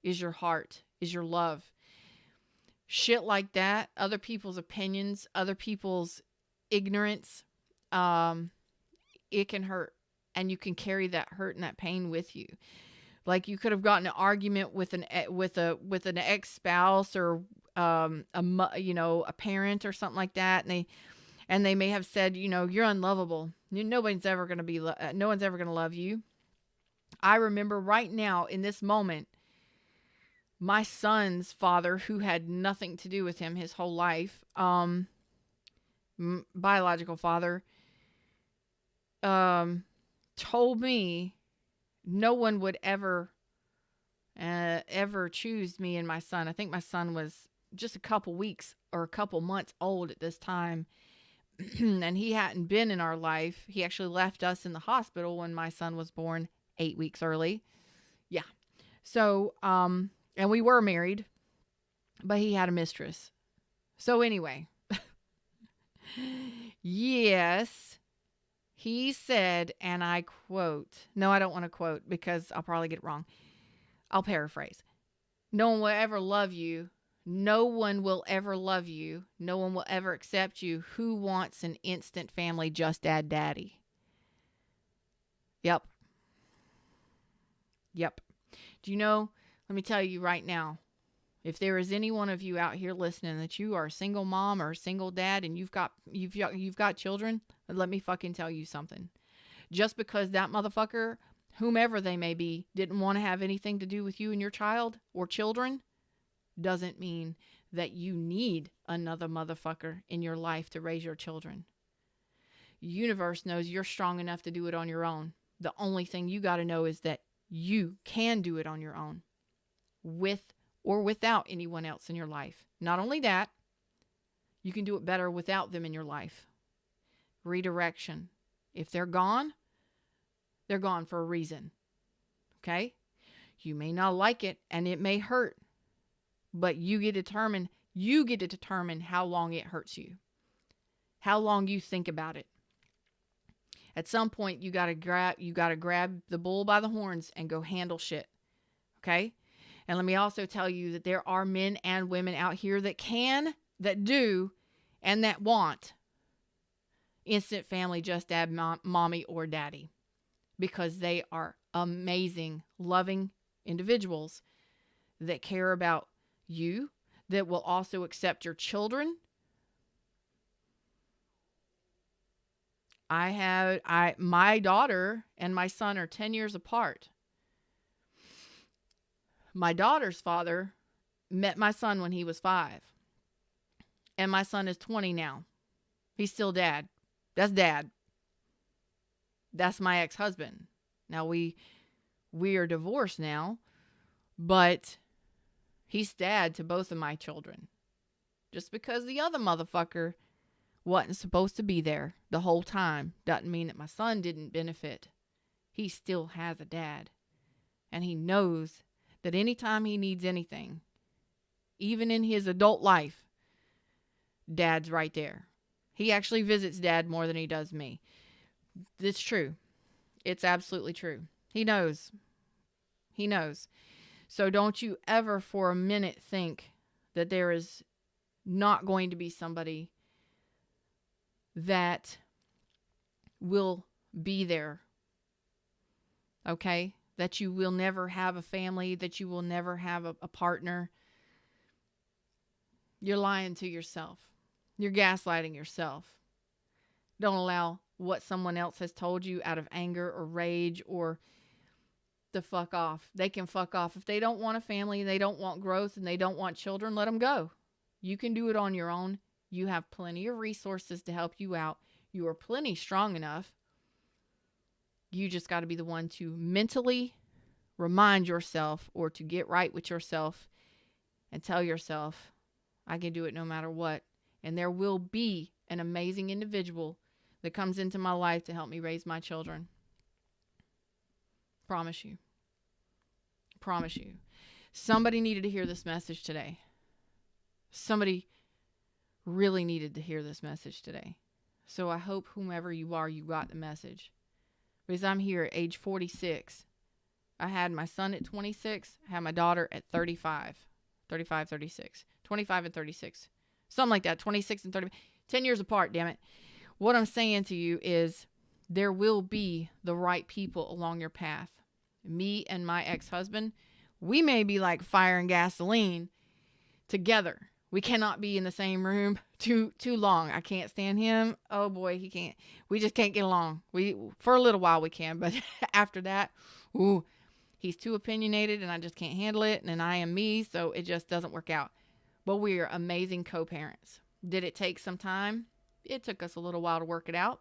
is your heart, is your love. Shit like that, other people's opinions, other people's ignorance, it can hurt. And you can carry that hurt and that pain with you. Like, you could have gotten an argument with an ex-spouse, or a parent or something like that, and they may have said, you're unlovable. No one's ever going to love you. I remember right now in this moment, my son's father, who had nothing to do with him his whole life, biological father, told me no one would ever choose me and my son. I think my son was just a couple weeks or a couple months old at this time. And he hadn't been in our life. He actually left us in the hospital when my son was born 8 weeks early. Yeah. So, and we were married, but he had a mistress. So anyway, yes, he said, and I quote, no, I don't want to quote because I'll probably get it wrong. I'll paraphrase. No one will ever love you. No one will ever love you. No one will ever accept you. Who wants an instant family? Just add daddy. Yep. Do you know, let me tell you right now, if there is any one of you out here listening that you are a single mom or a single dad and you've got children, let me fucking tell you something. Just because that motherfucker, whomever they may be, didn't want to have anything to do with you and your child or children, doesn't mean that you need another motherfucker in your life to raise your children. The universe knows you're strong enough to do it on your own. The only thing you got to know is that you can do it on your own, with or without anyone else in your life. Not only that, you can do it better without them in your life. Redirection. If they're gone for a reason. Okay? You may not like it and it may hurt, but you get to determine how long it hurts you. How long you think about it. At some point, you got to grab the bull by the horns and go handle shit. Okay? And let me also tell you that there are men and women out here that do, and that want instant family, just add mommy or daddy, because they are amazing, loving individuals that care about you, that will also accept your children. My daughter and my son are 10 years apart. My daughter's father met my son when he was 5. And my son is 20 now. He's still dad. That's dad. That's my ex-husband. Now we are divorced now, but he's dad to both of my children. Just because the other motherfucker wasn't supposed to be there the whole time doesn't mean that my son didn't benefit. He still has a dad. And he knows that anytime he needs anything, even in his adult life, dad's right there. He actually visits dad more than he does me. It's true. It's absolutely true. He knows. So don't you ever for a minute think that there is not going to be somebody that will be there. Okay? That you will never have a family, that you will never have a partner. You're lying to yourself. You're gaslighting yourself. Don't allow what someone else has told you out of anger or rage or to fuck off. They can fuck off. If they don't want a family, they don't want growth, and they don't want children, let them go. You can do it on your own. You have plenty of resources to help you out. You are plenty strong enough. You just got to be the one to mentally remind yourself, or to get right with yourself and tell yourself, I can do it no matter what. And there will be an amazing individual that comes into my life to help me raise my children. Promise you. Somebody needed to hear this message today. Somebody really needed to hear this message today. So I hope whomever you are, you got the message. Because I'm here at age 46. I had my son at 26. I had my daughter at 35. 35, 36. 25 and 36. Something like that. 26 and 30. 10 years apart, damn it. What I'm saying to you is there will be the right people along your path. Me and my ex-husband, we may be like fire and gasoline together. We cannot be in the same room too long. I can't stand him. Oh boy, he can't. We just can't get along. For a little while we can, but after that, ooh, he's too opinionated and I just can't handle it. And I am me, so it just doesn't work out. But we are amazing co-parents. Did it take some time? It took us a little while to work it out.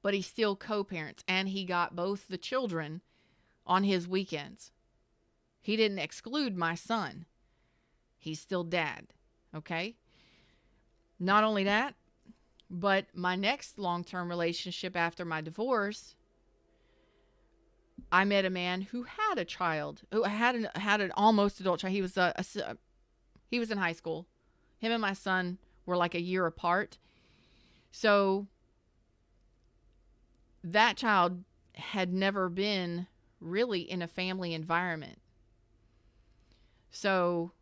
But he's still co-parents, and he got both the children on his weekends. He didn't exclude my son. He's still dad, okay? Not only that, but my next long-term relationship after my divorce, I met a man who had a child, who had an almost adult child. He was in high school. Him and my son were like a year apart. So that child had never been really in a family environment. So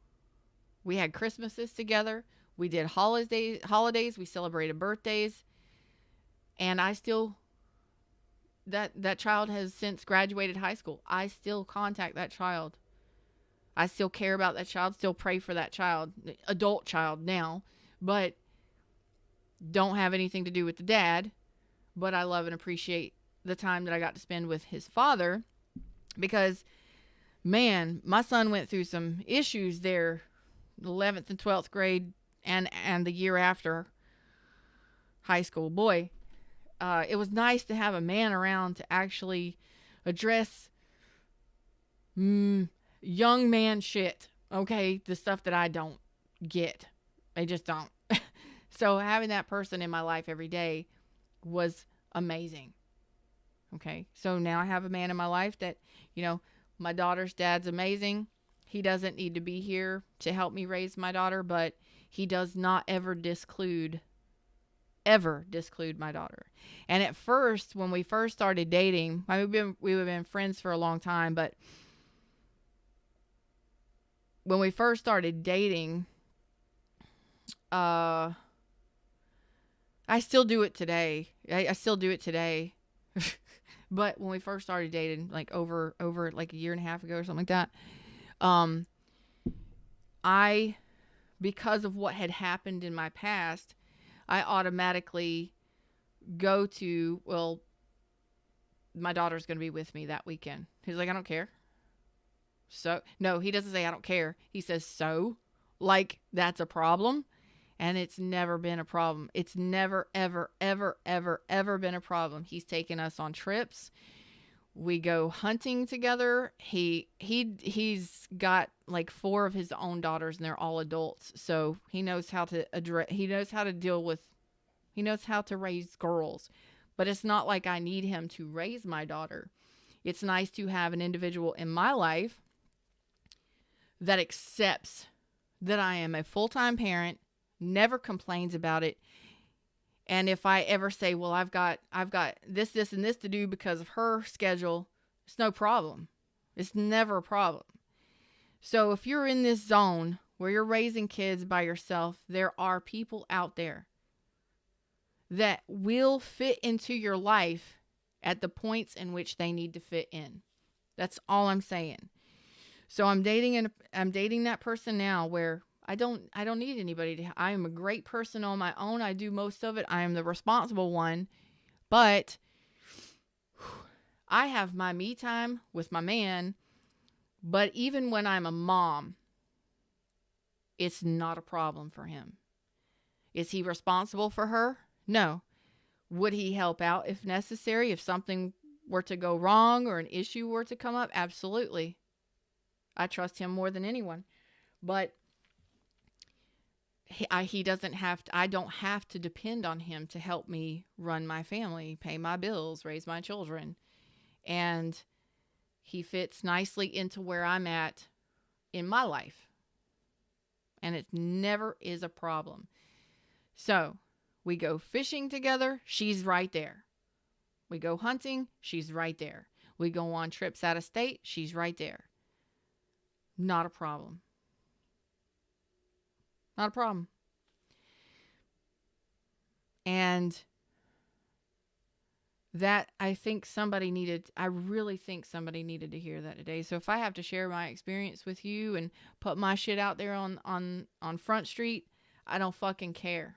we had Christmases together. We did holidays. We celebrated birthdays. And I still, that child has since graduated high school. I still contact that child. I still care about that child, still pray for that child, adult child now, but don't have anything to do with the dad. But I love and appreciate the time that I got to spend with his father, because, man, my son went through some issues there, 11th and 12th grade and the year after high school. Boy, it was nice to have a man around to actually address young man shit, okay? The stuff that I don't get. I just don't. So having that person in my life every day was amazing. Okay, so now I have a man in my life that, my daughter's dad's amazing. He doesn't need to be here to help me raise my daughter, but he does not ever disclude my daughter. And at first, when we first started dating, we've been friends for a long time, but when we first started dating, I still do it today. I still do it today. But when we first started dating, like over like a year and a half ago or something like that, because of what had happened in my past, I automatically go to, well, my daughter's going to be with me that weekend. He's like, I don't care. So, no, he doesn't say I don't care. He says, so, like, that's a problem. And it's never been a problem. It's never, ever, ever, ever, ever been a problem. He's taken us on trips. We go hunting together. He's got like 4 of his own daughters, and they're all adults. So he knows how to raise girls. But it's not like I need him to raise my daughter. It's nice to have an individual in my life that accepts that I am a full-time parent, never complains about it. And if I ever say, well, I've got this, and this to do because of her schedule, it's no problem. It's never a problem. So if you're in this zone where you're raising kids by yourself, there are people out there that will fit into your life at the points in which they need to fit in. That's all I'm saying. So I'm dating that person now where I don't need anybody I am a great person on my own. I do most of it. I am the responsible one. But I have my me time with my man. But even when I'm a mom, it's not a problem for him. Is he responsible for her? No. Would he help out if necessary? If something were to go wrong or an issue were to come up? Absolutely. I trust him more than anyone. But he doesn't have to, I don't have to depend on him to help me run my family, pay my bills, raise my children. And he fits nicely into where I'm at in my life. And it never is a problem. So we go fishing together. She's right there. We go hunting. She's right there. We go on trips out of state. She's right there. Not a problem. Not a problem. And that I really think somebody needed to hear that today. So if I have to share my experience with you and put my shit out there on Front Street, I don't fucking care.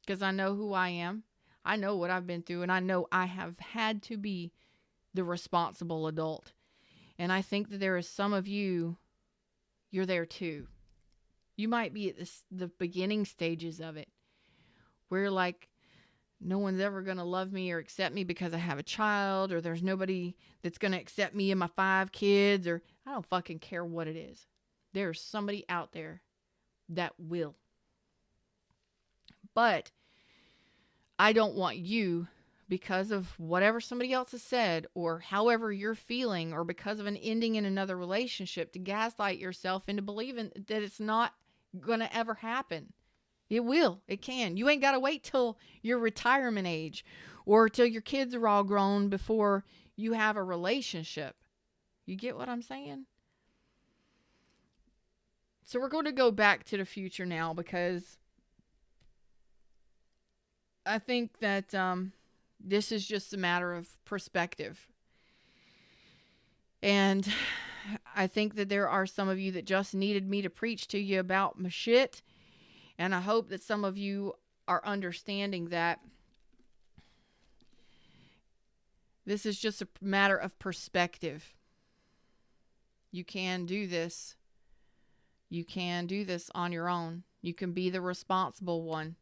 Because I know who I am. I know what I've been through, and I know I have had to be the responsible adult. And I think that there is some of you, you're there too. You might be at the beginning stages of it, where like, no one's ever going to love me or accept me because I have a child, or there's nobody that's going to accept me and my 5 kids, or I don't fucking care what it is. There's somebody out there that will. But I don't want you, because of whatever somebody else has said, or however you're feeling, or because of an ending in another relationship, to gaslight yourself into believing that it's not going to ever happen. It will. It can. You ain't got to wait till your retirement age or till your kids are all grown before you have a relationship. You get what I'm saying? So we're going to go back to the future now, because I think that this is just a matter of perspective. And I think that there are some of you that just needed me to preach to you about my shit. And I hope that some of you are understanding that this is just a matter of perspective. You can do this. You can do this on your own. You can be the responsible one.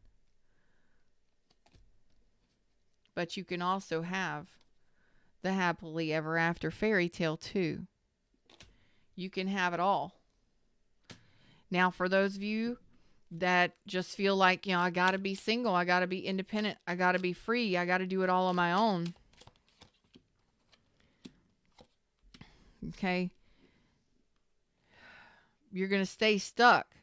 But you can also have the happily ever after fairy tale too. You can have it all. Now, for those of you that just feel like, I got to be single, I got to be independent, I got to be free, I got to do it all on my own. Okay? You're going to stay stuck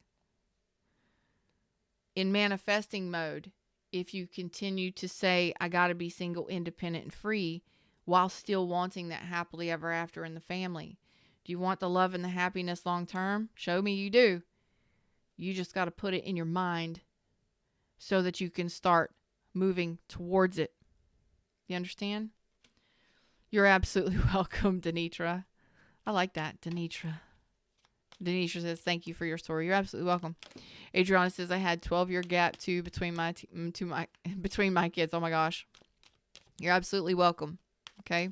in manifesting mode if you continue to say, I got to be single, independent, and free, while still wanting that happily ever after in the family. Do you want the love and the happiness long term? Show me you do. You just got to put it in your mind so that you can start moving towards it. You understand? You're absolutely welcome, Denitra. I like that, Denitra. Denisha says, thank you for your story. You're absolutely welcome. Adriana says, I had 12-year gap too between my kids. Oh my gosh. You're absolutely welcome. Okay.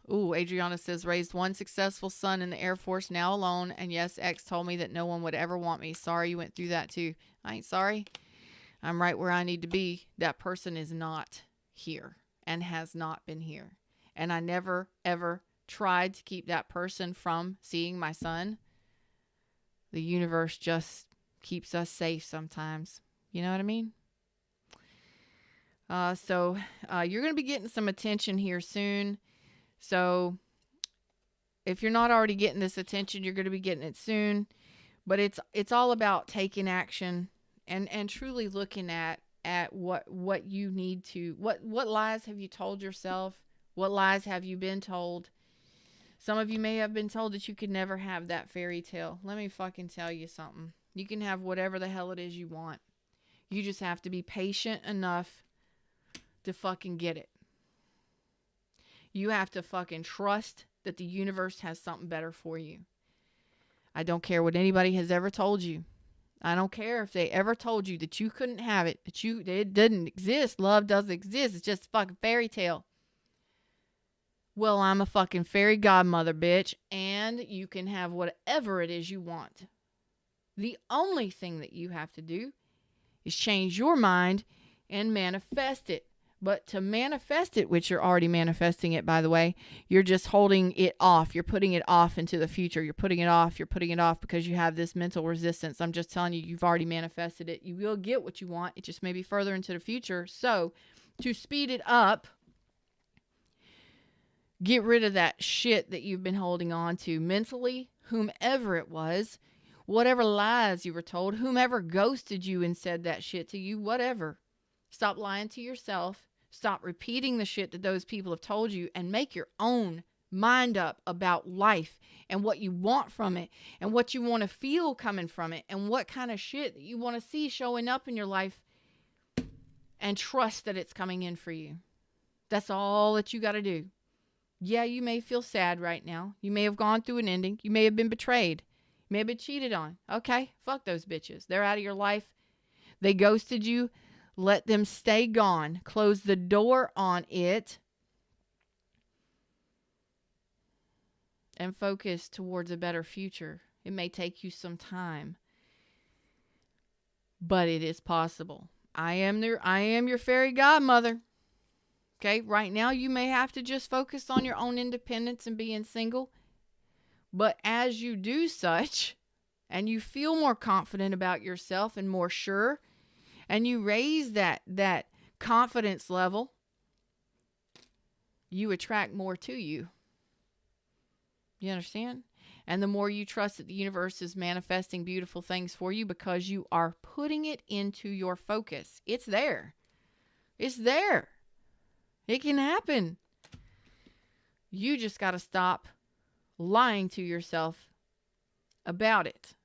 Ooh, Adriana says, raised one successful son in the Air Force, now alone. And yes, ex told me that no one would ever want me. Sorry you went through that too. I ain't sorry. I'm right where I need to be. That person is not here and has not been here. And I never, ever tried to keep that person from seeing my son. The universe just keeps us safe sometimes. You know what I mean? So you're going to be getting some attention here soon. So if you're not already getting this attention, you're going to be getting it soon. But it's all about taking action and truly looking at what you need to, what lies have you told yourself? What lies have you been told? Some of you may have been told that you could never have that fairy tale. Let me fucking tell you something. You can have whatever the hell it is you want. You just have to be patient enough to fucking get it. You have to fucking trust that the universe has something better for you. I don't care what anybody has ever told you. I don't care if they ever told you that you couldn't have it, that it didn't exist. Love doesn't exist. It's just a fucking fairy tale. Well, I'm a fucking fairy godmother, bitch, and you can have whatever it is you want. The only thing that you have to do is change your mind and manifest it. But to manifest it, which you're already manifesting it, by the way, you're just holding it off. You're putting it off into the future. You're putting it off because you have this mental resistance. I'm just telling you, you've already manifested it. You will get what you want. It just may be further into the future. So to speed it up, Get rid of that shit that you've been holding on to mentally, whomever it was, whatever lies you were told, whomever ghosted you and said that shit to you, whatever. Stop lying to yourself. Stop repeating the shit that those people have told you and make your own mind up about life and what you want from it and what you want to feel coming from it and what kind of shit that you want to see showing up in your life, and trust that it's coming in for you. That's all that you got to do. Yeah, you may feel sad right now. You may have gone through an ending. You may have been betrayed. You may have been cheated on. Okay, fuck those bitches. They're out of your life. They ghosted you. Let them stay gone. Close the door on it. And focus towards a better future. It may take you some time, but it is possible. I am your fairy godmother. Okay, right now you may have to just focus on your own independence and being single. But as you do such, and you feel more confident about yourself and more sure, and you raise that confidence level, you attract more to you. You understand? And the more you trust that the universe is manifesting beautiful things for you because you are putting it into your focus. It's there. It's there. It can happen. You just got to stop lying to yourself about it.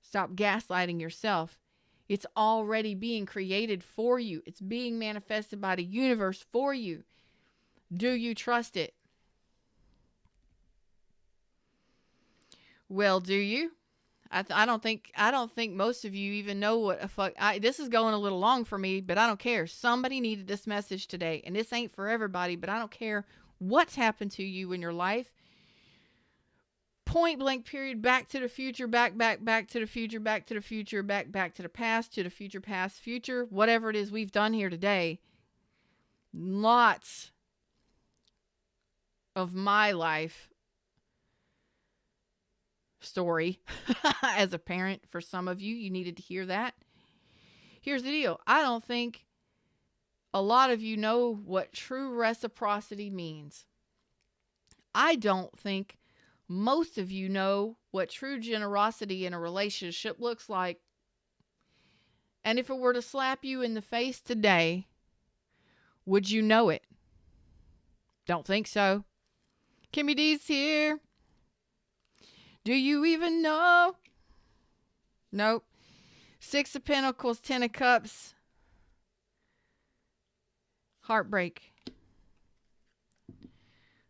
Stop gaslighting yourself. It's already being created for you. It's being manifested by the universe for you. Do you trust it? Well, do you? I don't think most of you even know what a fuck. This is going a little long for me, but I don't care. Somebody needed this message today, and this ain't for everybody, but I don't care what's happened to you in your life. Point blank period, back to the future, back to the future, back to the future, back to the past, to the future, past, future, whatever it is we've done here today. Lots of my life story as a parent. For some of you, you needed to hear that. Here's the deal. I don't think a lot of you know what true reciprocity means. I don't think most of you know what true generosity in a relationship looks like. And if it were to slap you in the face today, would you know it? Don't think so. Kimmy D's here. Do you even know? Nope. 6 of Pentacles, 10 of Cups. Heartbreak.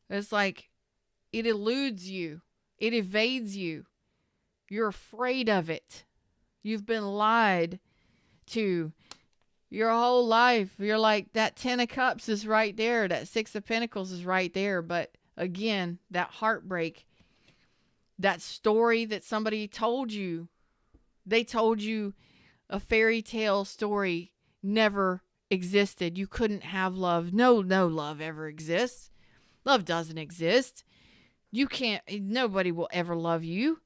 It's like it eludes you. It evades you. You're afraid of it. You've been lied to your whole life. You're like, that 10 of Cups is right there. That 6 of Pentacles is right there. But again, that heartbreak, that story that somebody told you, they told you a fairy tale story never existed. You couldn't have love. No love ever exists. Love doesn't exist. You can't, nobody will ever love you.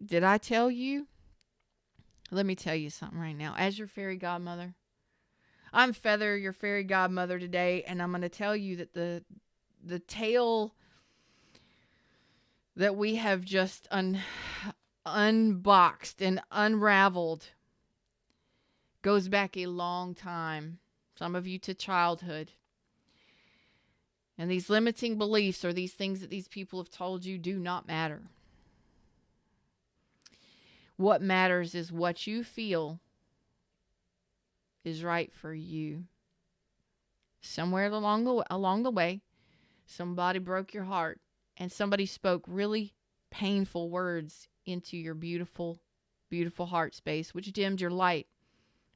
Did I tell you? Let me tell you something right now. As your fairy godmother, I'm Feather, your fairy godmother today, and I'm going to tell you that the tale that we have just unboxed and unraveled goes back a long time. Some of you to childhood. And these limiting beliefs or these things that these people have told you do not matter. What matters is what you feel is right for you. Somewhere along the way, somebody broke your heart and somebody spoke really painful words into your beautiful, beautiful heart space, which dimmed your light,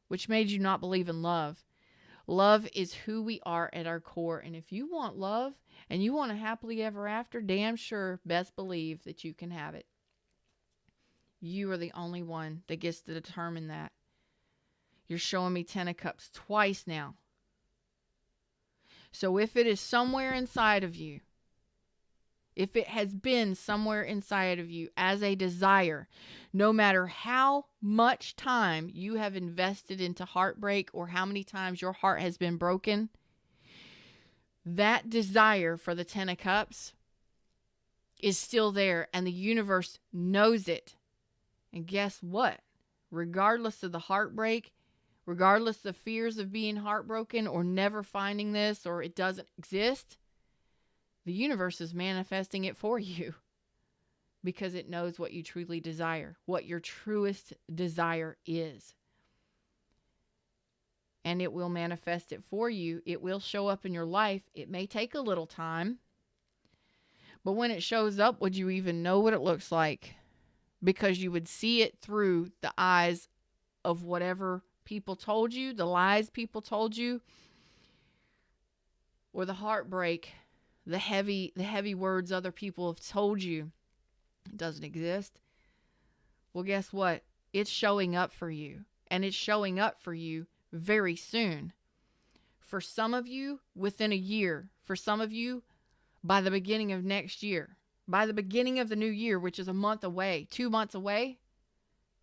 which made you not believe in love. Love is who we are at our core. And if you want love and you want a happily ever after, damn sure, best believe that you can have it. You are the only one that gets to determine that. You're showing me 10 of Cups twice now. So if it is somewhere inside of you if it has been somewhere inside of you as a desire, no matter how much time you have invested into heartbreak or how many times your heart has been broken, that desire for the 10 of Cups is still there, and the universe knows it. And guess what? Regardless of the heartbreak, regardless of the fears of being heartbroken or never finding this or it doesn't exist, the universe is manifesting it for you because it knows what you truly desire, what your truest desire is. And it will manifest it for you. It will show up in your life. It may take a little time, but when it shows up, would you even know what it looks like? Because you would see it through the eyes of whatever people told you, the lies people told you, or the heartbreak, the heavy words other people have told you. It doesn't exist. Well, guess what? It's showing up for you, and it's showing up for you very soon. For some of you, within a year. For some of you, by the beginning of next year. By the beginning of the new year, which is a month away, 2 months away,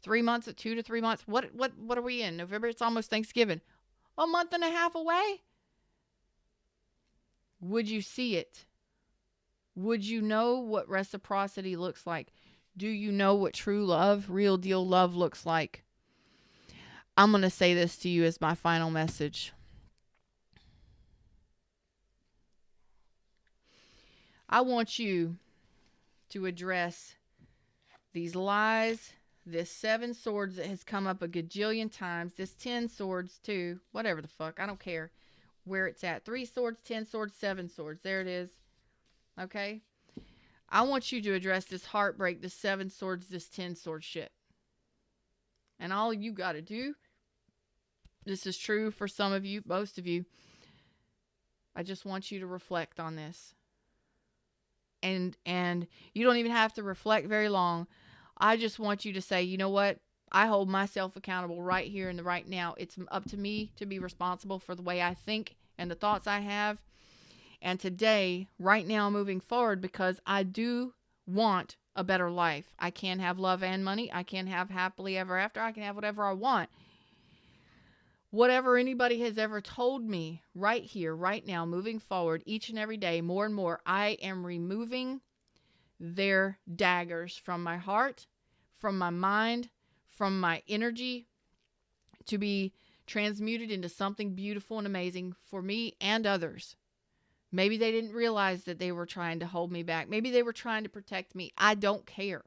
3 months, 2 to 3 months. What are we in? November? It's almost Thanksgiving. A month and a half away? Would you see it? Would you know what reciprocity looks like? Do you know what true love, real deal love looks like? I'm going to say this to you as my final message. I want you to address these lies, this 7 swords that has come up a gajillion times, this 10 swords too, whatever the fuck, I don't care where it's at. 3 swords, 10 swords, 7 swords. There it is. Okay? I want you to address this heartbreak, this 7 swords, this 10 sword shit. And all you got to do, this is true for some of you, most of you, I just want you to reflect on this. And you don't even have to reflect very long. I just want you to say, you know what? I hold myself accountable right here and right now. It's up to me to be responsible for the way I think and the thoughts I have. And today, right now, moving forward, because I do want a better life. I can have love and money. I can have happily ever after. I can have whatever I want. Whatever anybody has ever told me right here, right now, moving forward, each and every day, more and more, I am removing their daggers from my heart, from my mind, from my energy, to be transmuted into something beautiful and amazing for me and others. Maybe they didn't realize that they were trying to hold me back. Maybe they were trying to protect me. I don't care.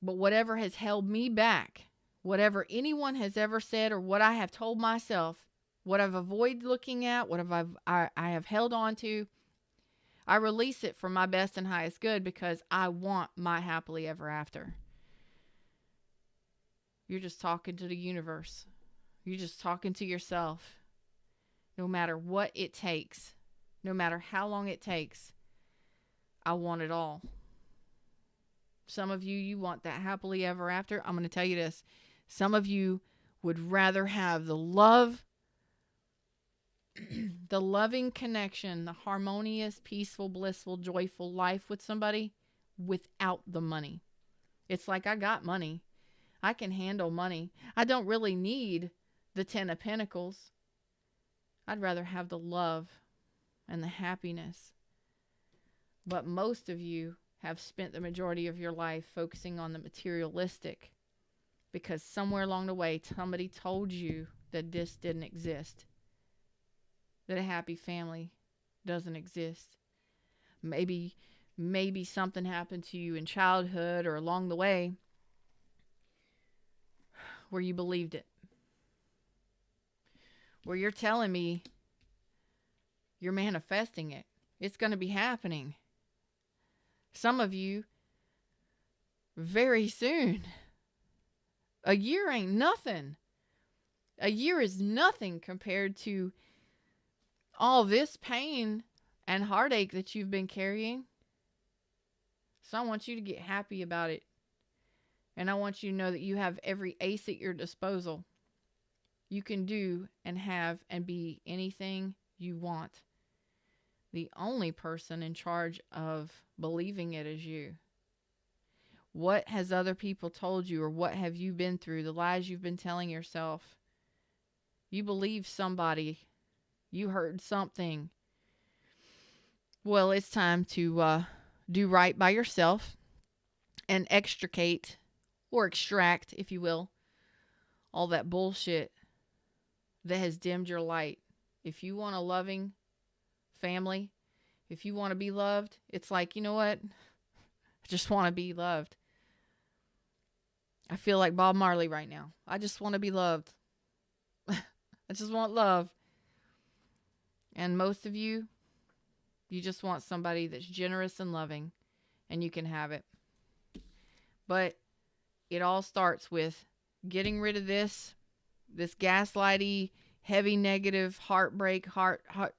But whatever has held me back, whatever anyone has ever said or what I have told myself, what I've avoided looking at, what I have held on to, I release it for my best and highest good because I want my happily ever after. You're just talking to the universe. You're just talking to yourself. No matter what it takes, no matter how long it takes, I want it all. Some of you, you want that happily ever after. I'm going to tell you this. Some of you would rather have the love, the loving connection, the harmonious, peaceful, blissful, joyful life with somebody without the money. It's like, I got money. I can handle money. I don't really need the 10 of Pentacles. I'd rather have the love and the happiness. But most of you have spent the majority of your life focusing on the materialistic because somewhere along the way, somebody told you that this didn't exist, that a happy family doesn't exist. Maybe something happened to you in childhood or along the way where you believed it. Where you're telling me you're manifesting it. It's going to be happening. Some of you very soon. A year ain't nothing. A year is nothing compared to all this pain and heartache that you've been carrying. So I want you to get happy about it. And I want you to know that you have every ace at your disposal. You can do and have and be anything you want. The only person in charge of believing it is you. What has other people told you, or what have you been through? The lies you've been telling yourself. You believe somebody. You heard something. Well, it's time to do right by yourself and extricate or extract, if you will, all that bullshit that has dimmed your light. If you want a loving family, if you want to be loved, it's like, you know what? I just want to be loved. I feel like Bob Marley right now. I just want to be loved. I just want love. And most of you, you just want somebody that's generous and loving, and you can have it. But it all starts with getting rid of this gaslighty, heavy negative, heartbreak,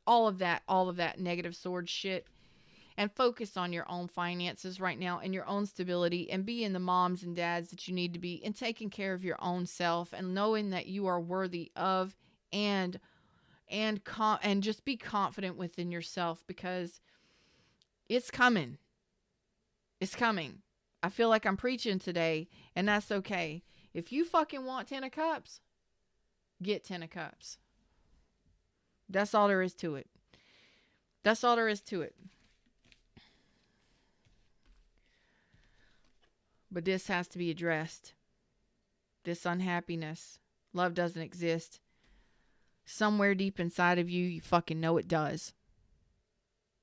all of that negative sword shit, and focus on your own finances right now and your own stability, and being the moms and dads that you need to be, and taking care of your own self, and knowing that you are worthy of, and just be confident within yourself, because it's coming. It's coming. I feel like I'm preaching today, and that's okay. If you fucking want 10 of cups, get 10 of cups. That's all there is to it. That's all there is to it. But this has to be addressed. This unhappiness. Love doesn't exist. Somewhere deep inside of you, you fucking know it does.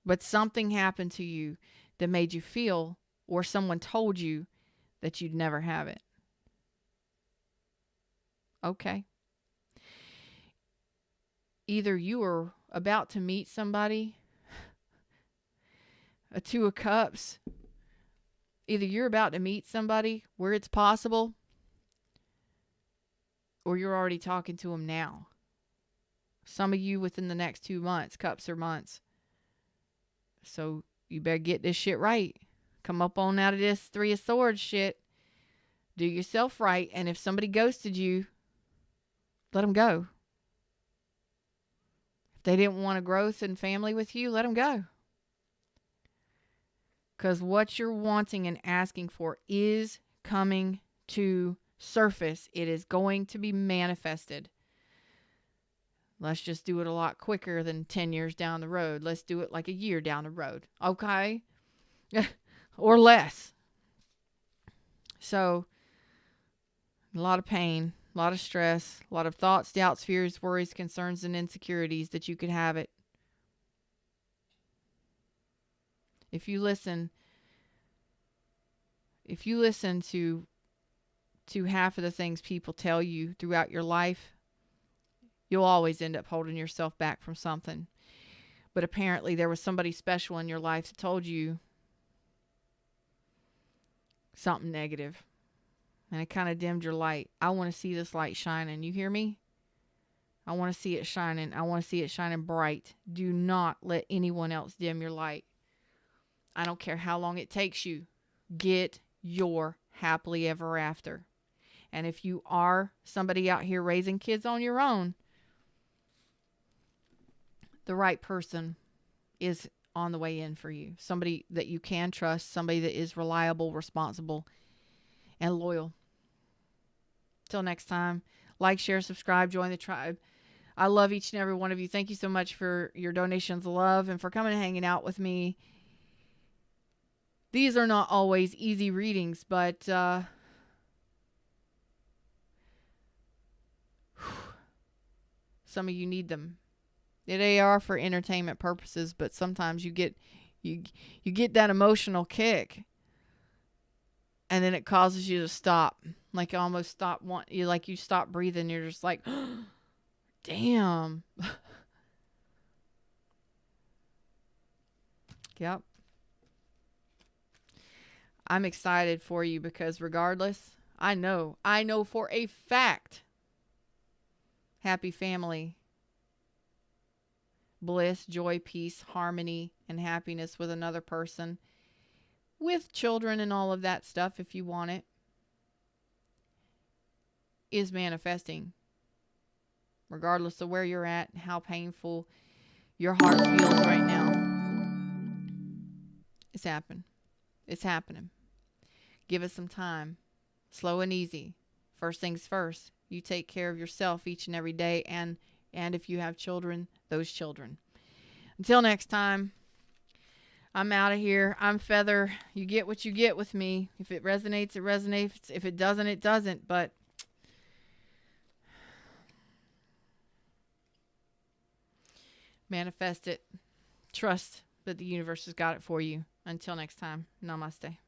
But something happened to you that made you feel, or someone told you, that you'd never have it. Okay. Either you are about to meet somebody, a 2 of cups. Either you're about to meet somebody where it's possible, or you're already talking to them now. Some of you within the next 2 months, cups or months. So you better get this shit right. Come up on out of this 3 of swords shit. Do yourself right. And if somebody ghosted you, let them go. If they didn't want a growth and family with you, let them go. Because what you're wanting and asking for is coming to surface. It is going to be manifested. Let's just do it a lot quicker than 10 years down the road. Let's do it like a year down the road. Okay? Or less. So, a lot of pain, a lot of stress, a lot of thoughts, doubts, fears, worries, concerns, and insecurities that you could have it. If you listen to half of the things people tell you throughout your life, you'll always end up holding yourself back from something. But apparently there was somebody special in your life that told you something negative. And it kind of dimmed your light. I want to see this light shining. You hear me? I want to see it shining. I want to see it shining bright. Do not let anyone else dim your light. I don't care how long it takes you. Get your happily ever after. And if you are somebody out here raising kids on your own, the right person is on the way in for you. Somebody that you can trust. Somebody that is reliable, responsible, and loyal. Till next time, like, share, subscribe, join the tribe. I love each and every one of you. Thank you so much for your donations of love and for coming and hanging out with me. These are not always easy readings, but some of you need them. They are for entertainment purposes, but sometimes you get that emotional kick, and then it causes you to stop, like you almost stop you stop breathing. You're just like, damn. Yep. I'm excited for you because regardless, I know for a fact, happy family, bliss, joy, peace, harmony, and happiness with another person, with children and all of that stuff if you want it, is manifesting. Regardless of where you're at and how painful your heart feels right now. It's happening. It's happening. Give it some time. Slow and easy. First things first. You take care of yourself each and every day, and if you have children, those children. Until next time, I'm out of here. I'm Feather. You get what you get with me. If it resonates, it resonates. If it doesn't, it doesn't. But manifest it. Trust that the universe has got it for you. Until next time, namaste.